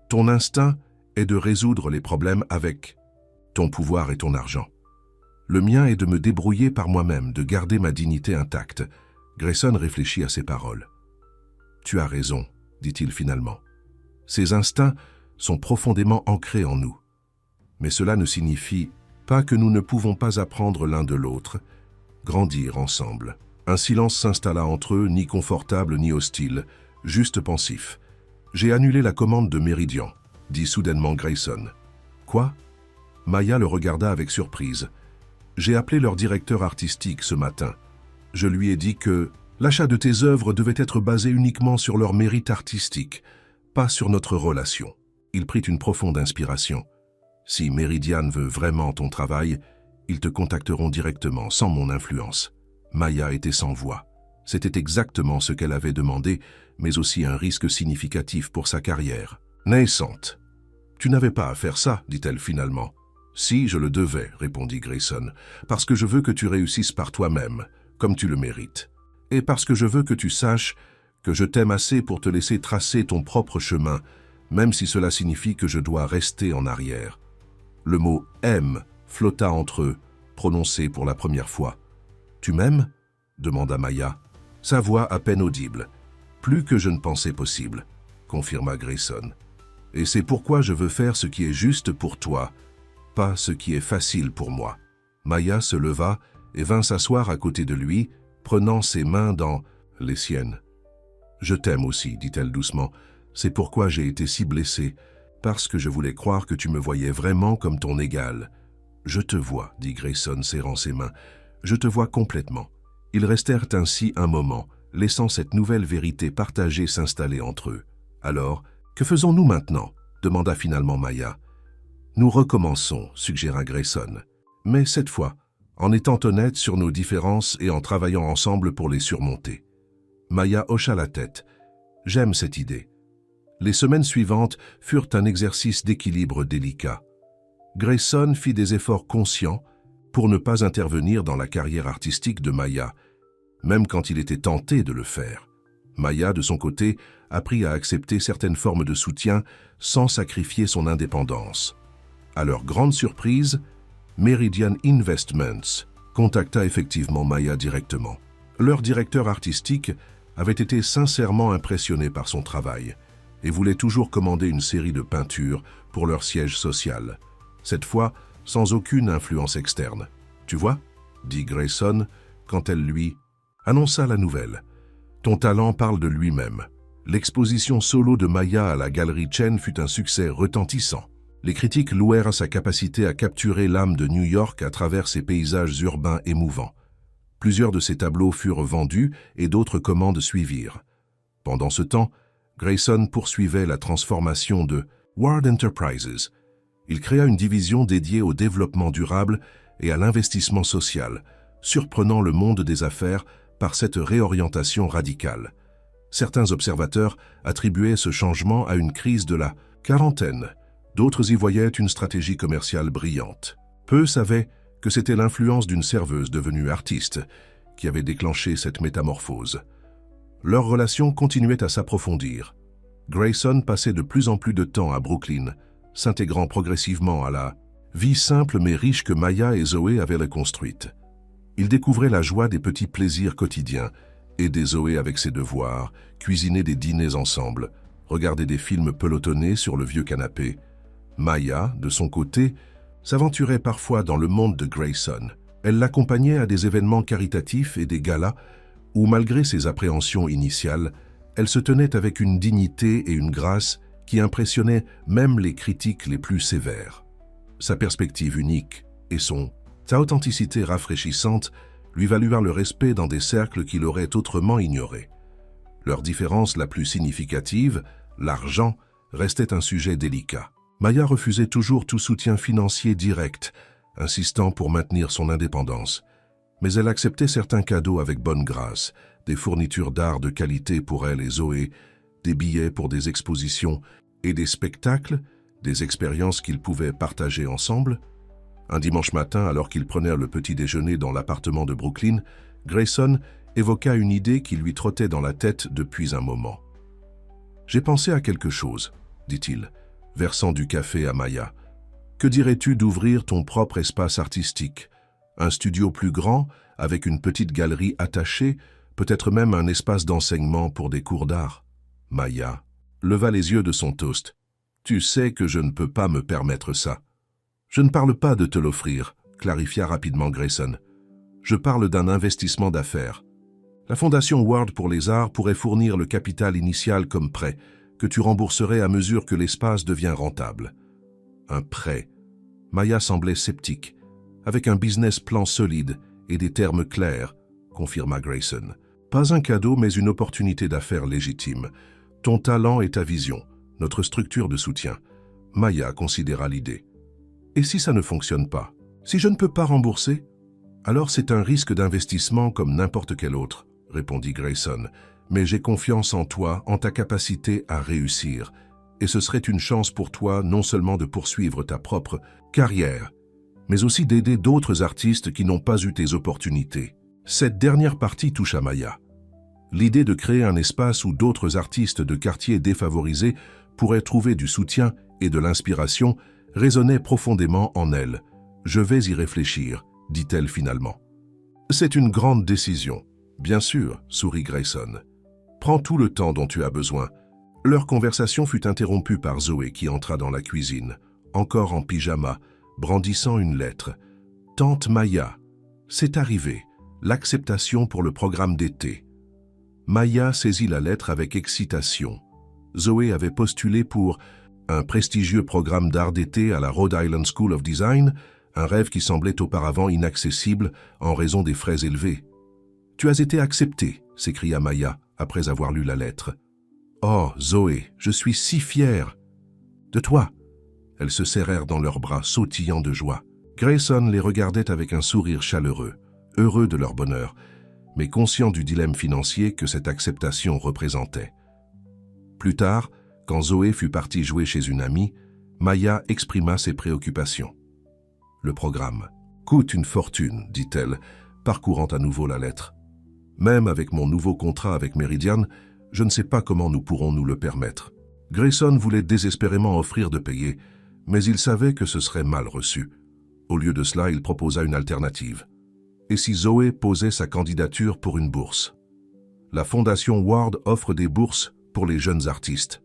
Speaker 1: Ton instinct est de résoudre les problèmes avec ton pouvoir et ton argent. Le mien est de me débrouiller par moi-même, de garder ma dignité intacte. Grayson réfléchit à ces paroles. Tu as raison, dit-il finalement. Ces instincts sont profondément ancrés en nous. Mais cela ne signifie pas que nous ne pouvons pas apprendre l'un de l'autre, grandir ensemble. Un silence s'installa entre eux, ni confortable ni hostile, juste pensif. J'ai annulé la commande de Meridian, dit soudainement Grayson. Quoi? Maya le regarda avec surprise. J'ai appelé leur directeur artistique ce matin. Je lui ai dit que l'achat de tes œuvres devait être basé uniquement sur leur mérite artistique, pas sur notre relation. Il prit une profonde inspiration. Si Meridian veut vraiment ton travail, ils te contacteront directement, sans mon influence. Maya était sans voix. C'était exactement ce qu'elle avait demandé, mais aussi un risque significatif pour sa carrière. Naissante. Tu n'avais pas à faire ça, dit-elle finalement. Si, je le devais, répondit Grayson, parce que je veux que tu réussisses par toi-même, comme tu le mérites. Et parce que je veux que tu saches que je t'aime assez pour te laisser tracer ton propre chemin, même si cela signifie que je dois rester en arrière. Le mot « aime » flotta entre eux, prononcé pour la première fois. « Tu m'aimes » demanda Maya, sa voix à peine audible. « Plus que je ne pensais possible », confirma Grayson. « Et c'est pourquoi je veux faire ce qui est juste pour toi, pas ce qui est facile pour moi. » Maya se leva et vint s'asseoir à côté de lui, prenant ses mains dans les siennes. « Je t'aime aussi, dit-elle doucement. C'est pourquoi j'ai été si blessée, parce que je voulais croire que tu me voyais vraiment comme ton égal. »« Je te vois, » dit Grayson, serrant ses mains. « Je te vois complètement. » Ils restèrent ainsi un moment, laissant cette nouvelle vérité partagée s'installer entre eux. « Alors, que faisons-nous maintenant » demanda finalement Maya. « Nous recommençons, » suggéra Grayson. « Mais cette fois, en étant honnête sur nos différences et en travaillant ensemble pour les surmonter. » Maya hocha la tête. « J'aime cette idée. » Les semaines suivantes furent un exercice d'équilibre délicat. Grayson fit des efforts conscients pour ne pas intervenir dans la carrière artistique de Maya, même quand il était tenté de le faire. Maya, de son côté, apprit à accepter certaines formes de soutien sans sacrifier son indépendance. À leur grande surprise, Meridian Investments contacta effectivement Maya directement. Leur directeur artistique avait été sincèrement impressionné par son travail et voulait toujours commander une série de peintures pour leur siège social, cette fois sans aucune influence externe. « Tu vois ?» dit Grayson quand elle lui annonça la nouvelle. « Ton talent parle de lui-même. » L'exposition solo de Maya à la Galerie Chen fut un succès retentissant. Les critiques louèrent sa capacité à capturer l'âme de New York à travers ses paysages urbains émouvants. Plusieurs de ses tableaux furent vendus et d'autres commandes suivirent. Pendant ce temps, Grayson poursuivait la transformation de Ward Enterprises. Il créa une division dédiée au développement durable et à l'investissement social, surprenant le monde des affaires par cette réorientation radicale. Certains observateurs attribuaient ce changement à une crise de la quarantaine. D'autres y voyaient une stratégie commerciale brillante. Peu savaient que c'était l'influence d'une serveuse devenue artiste qui avait déclenché cette métamorphose. Leur relation continuait à s'approfondir. Grayson passait de plus en plus de temps à Brooklyn, s'intégrant progressivement à la vie simple mais riche que Maya et Zoé avaient reconstruite. Il découvrait la joie des petits plaisirs quotidiens, aider Zoé avec ses devoirs, cuisiner des dîners ensemble, regarder des films pelotonnés sur le vieux canapé. Maya, de son côté, s'aventurait parfois dans le monde de Grayson. Elle l'accompagnait à des événements caritatifs et des galas où, malgré ses appréhensions initiales, elle se tenait avec une dignité et une grâce qui impressionnaient même les critiques les plus sévères. Sa perspective unique et sa authenticité rafraîchissante lui valurent le respect dans des cercles qu'il aurait autrement ignorés. Leur différence la plus significative, l'argent, restait un sujet délicat. Maya refusait toujours tout soutien financier direct, insistant pour maintenir son indépendance. Mais elle acceptait certains cadeaux avec bonne grâce, des fournitures d'art de qualité pour elle et Zoé, des billets pour des expositions et des spectacles, des expériences qu'ils pouvaient partager ensemble. Un dimanche matin, alors qu'ils prenaient le petit déjeuner dans l'appartement de Brooklyn, Grayson évoqua une idée qui lui trottait dans la tête depuis un moment. J'ai pensé à quelque chose, dit-il, versant du café à Maya. Que dirais-tu d'ouvrir ton propre espace artistique? Un studio plus grand, avec une petite galerie attachée, peut-être même un espace d'enseignement pour des cours d'art. Maya leva les yeux de son toast. Tu sais que je ne peux pas me permettre ça. Je ne parle pas de te l'offrir, clarifia rapidement Grayson. Je parle d'un investissement d'affaires. La Fondation Ward pour les Arts pourrait fournir le capital initial comme prêt, que tu rembourserais à mesure que l'espace devient rentable. Un prêt. Maya semblait sceptique. Avec un business plan solide et des termes clairs, confirma Grayson. Pas un cadeau, mais une opportunité d'affaires légitime. Ton talent et ta vision, notre structure de soutien. Maya considéra l'idée. Et si ça ne fonctionne pas? Si je ne peux pas rembourser? Alors c'est un risque d'investissement comme n'importe quel autre, répondit Grayson. Mais j'ai confiance en toi, en ta capacité à réussir. Et ce serait une chance pour toi non seulement de poursuivre ta propre carrière, mais aussi d'aider d'autres artistes qui n'ont pas eu tes opportunités. Cette dernière partie touche à Maya. L'idée de créer un espace où d'autres artistes de quartiers défavorisés pourraient trouver du soutien et de l'inspiration résonnait profondément en elle. « Je vais y réfléchir », dit-elle finalement. « C'est une grande décision. » « Bien sûr, » sourit Grayson. « Prends tout le temps dont tu as besoin. » Leur conversation fut interrompue par Zoé qui entra dans la cuisine, encore en pyjama, brandissant une lettre. « Tante Maya, c'est arrivé. L'acceptation pour le programme d'été. » Maya saisit la lettre avec excitation. Zoé avait postulé pour un prestigieux programme d'art d'été à la Rhode Island School of Design, un rêve qui semblait auparavant inaccessible en raison des frais élevés. « Tu as été acceptée » s'écria Maya après avoir lu la lettre. « Oh, Zoé, je suis si fière !»« De toi !» Elles se serrèrent dans leurs bras, sautillant de joie. Grayson les regardait avec un sourire chaleureux, heureux de leur bonheur, mais conscient du dilemme financier que cette acceptation représentait. Plus tard, quand Zoé fut partie jouer chez une amie, Maya exprima ses préoccupations. « Le programme coûte une fortune, dit-elle, parcourant à nouveau la lettre. Même avec mon nouveau contrat avec Meridian, je ne sais pas comment nous pourrons nous le permettre. » Grayson voulait désespérément offrir de payer, mais il savait que ce serait mal reçu. Au lieu de cela, il proposa une alternative. Et si Zoé posait sa candidature pour une bourse? La Fondation Ward offre des bourses pour les jeunes artistes.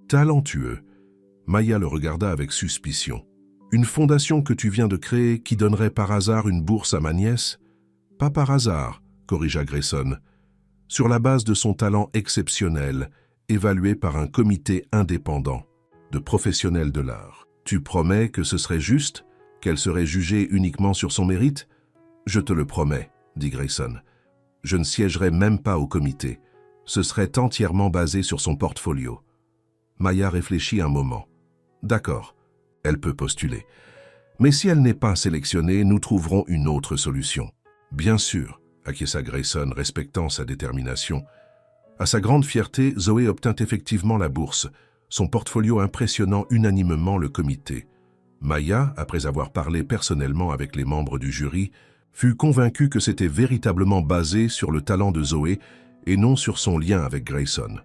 Speaker 1: Talentueux. Maya le regarda avec suspicion. Une fondation que tu viens de créer qui donnerait par hasard une bourse à ma nièce? Pas par hasard, corrigea Grayson. Sur la base de son talent exceptionnel, évalué par un comité indépendant de professionnels de l'art. Tu promets que ce serait juste, qu'elle serait jugée uniquement sur son mérite? Je te le promets, dit Grayson. Je ne siégerai même pas au comité. Ce serait entièrement basé sur son portfolio. Maya réfléchit un moment. D'accord, elle peut postuler. Mais si elle n'est pas sélectionnée, nous trouverons une autre solution. Bien sûr, acquiesça Grayson, respectant sa détermination. À sa grande fierté, Zoé obtint effectivement la bourse, son portfolio impressionnant unanimement le comité. Maya, après avoir parlé personnellement avec les membres du jury, fut convaincue que c'était véritablement basé sur le talent de Zoé et non sur son lien avec Grayson.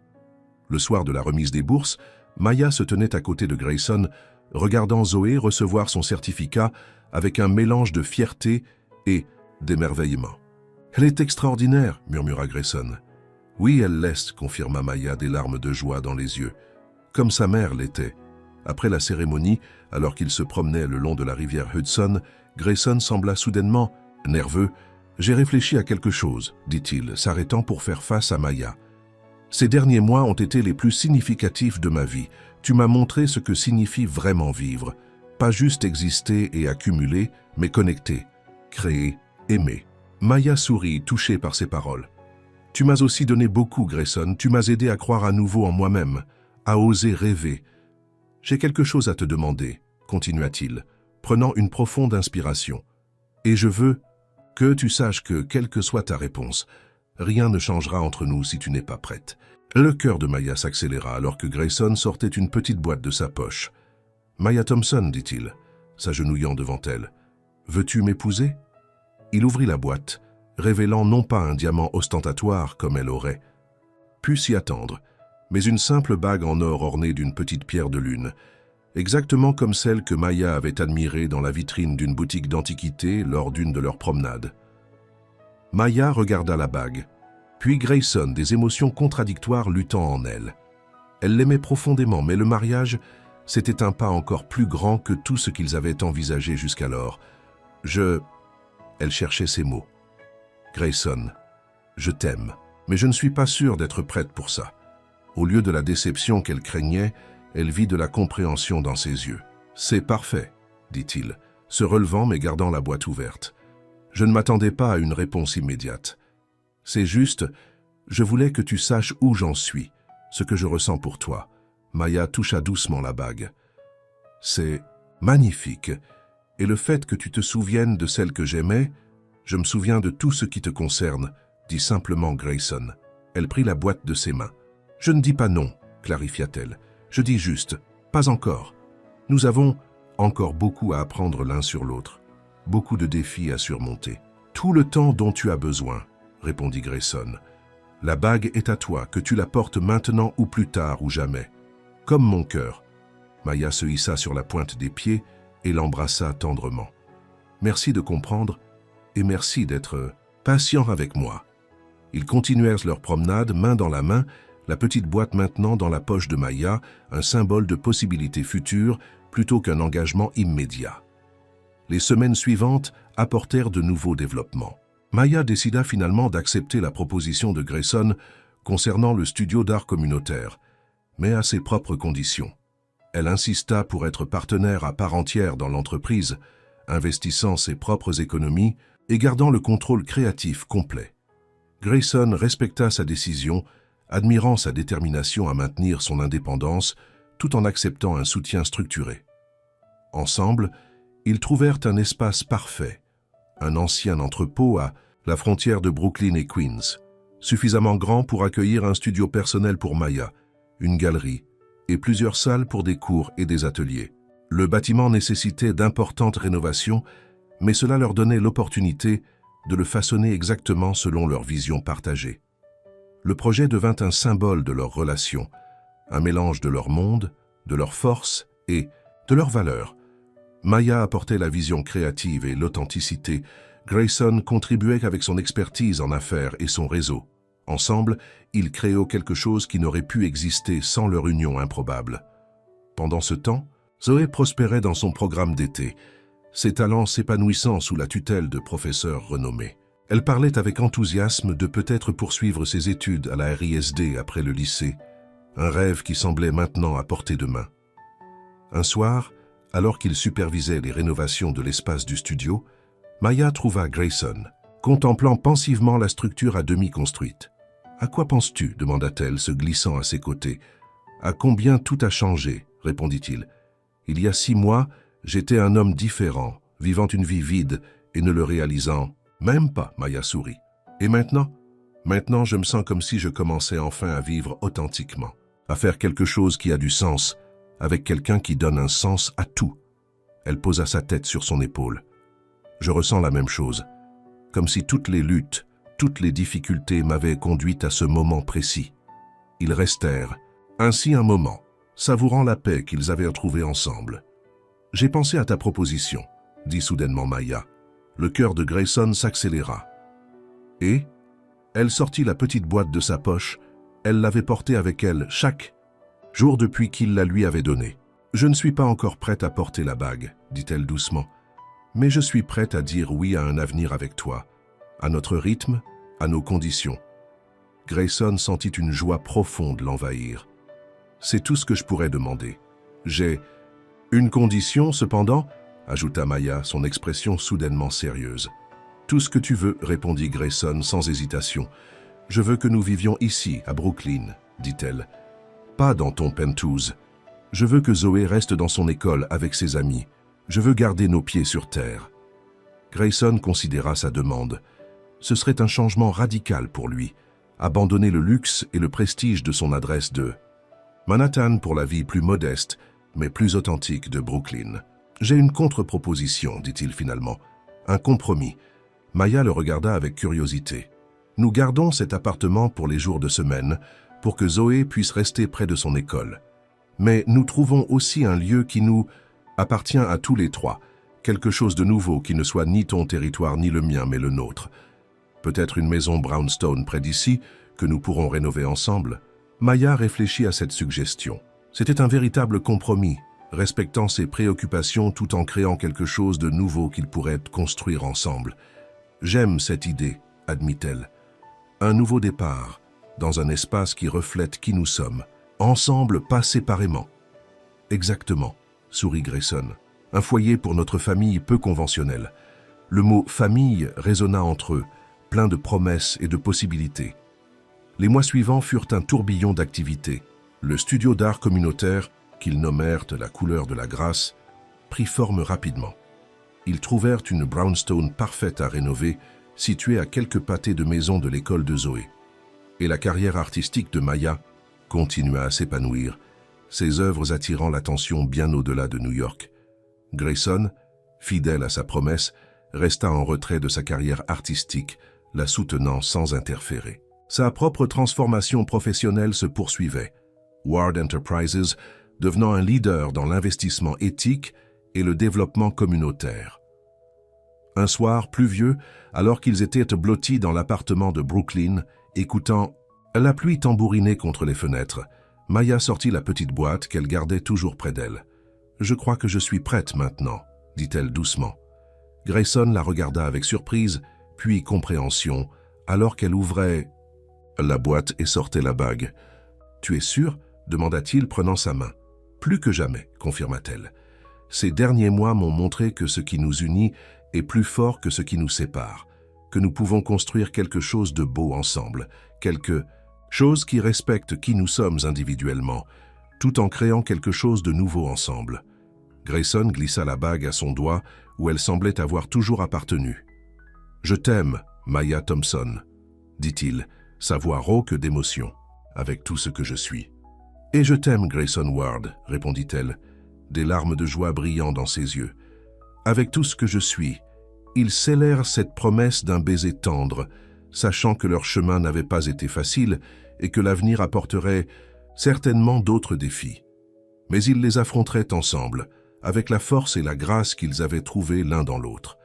Speaker 1: Le soir de la remise des bourses, Maya se tenait à côté de Grayson, regardant Zoé recevoir son certificat avec un mélange de fierté et d'émerveillement. « Elle est extraordinaire » murmura Grayson. « Oui, elle l'est » confirma Maya, des larmes de joie dans les yeux. Comme sa mère l'était. Après la cérémonie, alors qu'il se promenait le long de la rivière Hudson, Grayson sembla soudainement nerveux. « J'ai réfléchi à quelque chose » dit-il, s'arrêtant pour faire face à Maya. « Ces derniers mois ont été les plus significatifs de ma vie. Tu m'as montré ce que signifie vraiment vivre. Pas juste exister et accumuler, mais connecter, créer, aimer. » Maya sourit, touchée par ces paroles. « Tu m'as aussi donné beaucoup, Grayson. Tu m'as aidé à croire à nouveau en moi-même, à oser rêver. J'ai quelque chose à te demander, » continua-t-il, prenant une profonde inspiration. « Et je veux que tu saches que, quelle que soit ta réponse, rien ne changera entre nous si tu n'es pas prête. » Le cœur de Maya s'accéléra alors que Grayson sortait une petite boîte de sa poche. « Maya Thompson, dit-il, s'agenouillant devant elle. « Veux-tu m'épouser ?» Il ouvrit la boîte, révélant non pas un diamant ostentatoire comme elle aurait pu s'y attendre, mais une simple bague en or ornée d'une petite pierre de lune, exactement comme celle que Maya avait admirée dans la vitrine d'une boutique d'antiquités lors d'une de leurs promenades. Maya regarda la bague, puis Grayson, des émotions contradictoires luttant en elle. Elle l'aimait profondément, mais le mariage, c'était un pas encore plus grand que tout ce qu'ils avaient envisagé jusqu'alors. Elle cherchait ses mots. Grayson, je t'aime, mais je ne suis pas sûre d'être prête pour ça. Au lieu de la déception qu'elle craignait, elle vit de la compréhension dans ses yeux. C'est parfait, dit-il, se relevant mais gardant la boîte ouverte. Je ne m'attendais pas à une réponse immédiate. C'est juste, je voulais que tu saches où j'en suis, ce que je ressens pour toi. Maya toucha doucement la bague. C'est magnifique, et le fait que tu te souviennes de celle que j'aimais, je me souviens de tout ce qui te concerne, dit simplement Grayson. Elle prit la boîte de ses mains. Je ne dis pas non, clarifia-t-elle. Je dis juste, pas encore. Nous avons encore beaucoup à apprendre l'un sur l'autre, beaucoup de défis à surmonter. Tout le temps dont tu as besoin, répondit Grayson. La bague est à toi, que tu la portes maintenant ou plus tard ou jamais. Comme mon cœur. Maya se hissa sur la pointe des pieds et l'embrassa tendrement. Merci de comprendre et merci d'être patient avec moi. Ils continuèrent leur promenade, main dans la main, la petite boîte maintenant dans la poche de Maya, un symbole de possibilités futures plutôt qu'un engagement immédiat. Les semaines suivantes apportèrent de nouveaux développements. Maya décida finalement d'accepter la proposition de Grayson concernant le studio d'art communautaire, mais à ses propres conditions. Elle insista pour être partenaire à part entière dans l'entreprise, investissant ses propres économies et gardant le contrôle créatif complet. Grayson respecta sa décision, admirant sa détermination à maintenir son indépendance tout en acceptant un soutien structuré. Ensemble, ils trouvèrent un espace parfait, un ancien entrepôt à la frontière de Brooklyn et Queens, suffisamment grand pour accueillir un studio personnel pour Maya, une galerie et plusieurs salles pour des cours et des ateliers. Le bâtiment nécessitait d'importantes rénovations, mais cela leur donnait l'opportunité de le façonner exactement selon leur vision partagée. Le projet devint un symbole de leur relation, un mélange de leur monde, de leurs forces et de leurs valeurs. Maya apportait la vision créative et l'authenticité. Grayson contribuait avec son expertise en affaires et son réseau. Ensemble, ils créaient quelque chose qui n'aurait pu exister sans leur union improbable. Pendant ce temps, Zoé prospérait dans son programme d'été, ses talents s'épanouissant sous la tutelle de professeurs renommés. Elle parlait avec enthousiasme de peut-être poursuivre ses études à la RISD après le lycée, un rêve qui semblait maintenant à portée de main. Un soir, alors qu'il supervisait les rénovations de l'espace du studio, Maya trouva Grayson, contemplant pensivement la structure à demi construite. « À quoi penses-tu » demanda-t-elle, se glissant à ses côtés. « À combien tout a changé » répondit-il. « Il y a 6 mois, j'étais un homme différent, vivant une vie vide et ne le réalisant même pas, Maya sourit. Et maintenant ? Maintenant, je me sens comme si je commençais enfin à vivre authentiquement, à faire quelque chose qui a du sens, avec quelqu'un qui donne un sens à tout. Elle posa sa tête sur son épaule. Je ressens la même chose, comme si toutes les luttes, toutes les difficultés m'avaient conduite à ce moment précis. Ils restèrent, ainsi un moment, savourant la paix qu'ils avaient retrouvée ensemble. « J'ai pensé à ta proposition », dit soudainement Maya. Le cœur de Grayson s'accéléra. Et elle sortit la petite boîte de sa poche. Elle l'avait portée avec elle chaque jour depuis qu'il la lui avait donnée. « Je ne suis pas encore prête à porter la bague, » dit-elle doucement. « Mais je suis prête à dire oui à un avenir avec toi, à notre rythme, à nos conditions. » Grayson sentit une joie profonde l'envahir. « C'est tout ce que je pourrais demander. J'ai une condition, cependant, » ajouta Maya, son expression soudainement sérieuse. « Tout ce que tu veux, » répondit Grayson sans hésitation. « Je veux que nous vivions ici, à Brooklyn, » dit-elle. « Pas dans ton penthouse. Je veux que Zoé reste dans son école avec ses amis. Je veux garder nos pieds sur terre. » Grayson considéra sa demande. Ce serait un changement radical pour lui, abandonner le luxe et le prestige de son adresse de Manhattan pour la vie plus modeste, mais plus authentique de Brooklyn. « J'ai une contre-proposition, dit-il finalement. Un compromis. » Maya le regarda avec curiosité. « Nous gardons cet appartement pour les jours de semaine, pour que Zoé puisse rester près de son école. Mais nous trouvons aussi un lieu qui nous appartient à tous les trois, quelque chose de nouveau qui ne soit ni ton territoire ni le mien mais le nôtre. Peut-être une maison brownstone près d'ici que nous pourrons rénover ensemble. Maya réfléchit à cette suggestion. C'était un véritable compromis, respectant ses préoccupations tout en créant quelque chose de nouveau qu'ils pourraient construire ensemble. J'aime cette idée, admit-elle. Un nouveau départ, dans un espace qui reflète qui nous sommes, ensemble, pas séparément. Exactement, sourit Grayson. Un foyer pour notre famille peu conventionnel. Le mot « famille » résonna entre eux, plein de promesses et de possibilités. Les mois suivants furent un tourbillon d'activités. Le studio d'art communautaire, qu'ils nommèrent la couleur de la grâce, prit forme rapidement. Ils trouvèrent une brownstone parfaite à rénover, située à quelques pâtés de maison de l'école de Zoé. Et la carrière artistique de Maya continua à s'épanouir, ses œuvres attirant l'attention bien au-delà de New York. Grayson, fidèle à sa promesse, resta en retrait de sa carrière artistique, la soutenant sans interférer. Sa propre transformation professionnelle se poursuivait, Ward Enterprises devenant un leader dans l'investissement éthique et le développement communautaire. Un soir pluvieux, alors qu'ils étaient blottis dans l'appartement de Brooklyn, écoutant la pluie tambouriner contre les fenêtres, Maya sortit la petite boîte qu'elle gardait toujours près d'elle. « Je crois que je suis prête maintenant », dit-elle doucement. Grayson la regarda avec surprise, puis compréhension, alors qu'elle ouvrait la boîte et sortait la bague. « Tu es sûr ?» demanda-t-il, prenant sa main. « Plus que jamais », confirma-t-elle. « Ces derniers mois m'ont montré que ce qui nous unit est plus fort que ce qui nous sépare, que nous pouvons construire quelque chose de beau ensemble, quelque chose qui respecte qui nous sommes individuellement, tout en créant quelque chose de nouveau ensemble. » Grayson glissa la bague à son doigt où elle semblait avoir toujours appartenu. « Je t'aime, Maya Thompson, » dit-il, sa voix rauque d'émotion, « avec tout ce que je suis. »« Et je t'aime, Grayson Ward, » répondit-elle, des larmes de joie brillant dans ses yeux. « Avec tout ce que je suis. » Ils scellèrent cette promesse d'un baiser tendre, sachant que leur chemin n'avait pas été facile et que l'avenir apporterait certainement d'autres défis. Mais ils les affronteraient ensemble, avec la force et la grâce qu'ils avaient trouvées l'un dans l'autre.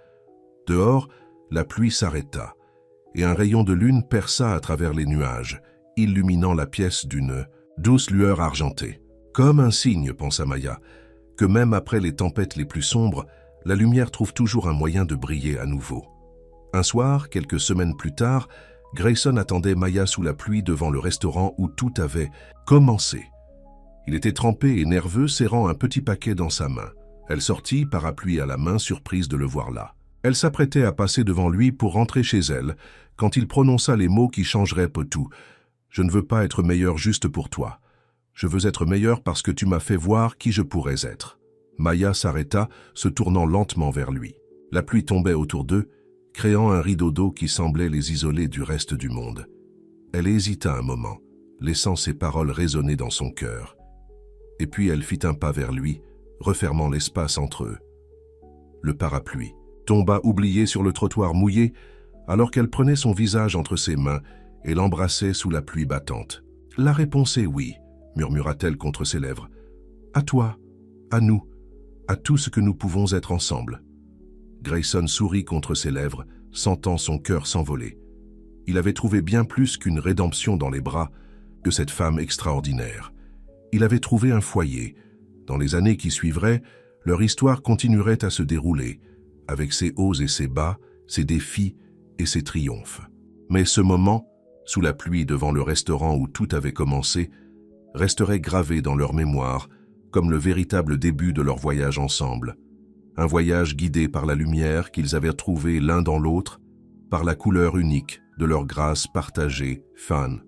Speaker 1: Dehors, la pluie s'arrêta, et un rayon de lune perça à travers les nuages, illuminant la pièce d'une douce lueur argentée. Comme un signe, pensa Maya, que même après les tempêtes les plus sombres, la lumière trouve toujours un moyen de briller à nouveau. Un soir, quelques semaines plus tard, Grayson attendait Maya sous la pluie devant le restaurant où tout avait commencé. Il était trempé et nerveux, serrant un petit paquet dans sa main. Elle sortit, parapluie à la main, surprise de le voir là. Elle s'apprêtait à passer devant lui pour rentrer chez elle, quand il prononça les mots qui changeraient tout. « Je ne veux pas être meilleur juste pour toi. Je veux être meilleur parce que tu m'as fait voir qui je pourrais être. » Maya s'arrêta, se tournant lentement vers lui. La pluie tombait autour d'eux, créant un rideau d'eau qui semblait les isoler du reste du monde. Elle hésita un moment, laissant ses paroles résonner dans son cœur. Et puis elle fit un pas vers lui, refermant l'espace entre eux. Le parapluie tomba oublié sur le trottoir mouillé, alors qu'elle prenait son visage entre ses mains et l'embrassait sous la pluie battante. « La réponse est oui », murmura-t-elle contre ses lèvres. « À toi, à nous, à tout ce que nous pouvons être ensemble. » Grayson sourit contre ses lèvres, sentant son cœur s'envoler. Il avait trouvé bien plus qu'une rédemption dans les bras que cette femme extraordinaire. Il avait trouvé un foyer. Dans les années qui suivraient, leur histoire continuerait à se dérouler, avec ses hauts et ses bas, ses défis et ses triomphes. Mais ce moment, sous la pluie devant le restaurant où tout avait commencé, resterait gravé dans leur mémoire comme le véritable début de leur voyage ensemble. Un voyage guidé par la lumière qu'ils avaient trouvée l'un dans l'autre, par la couleur unique de leur grâce partagée, fan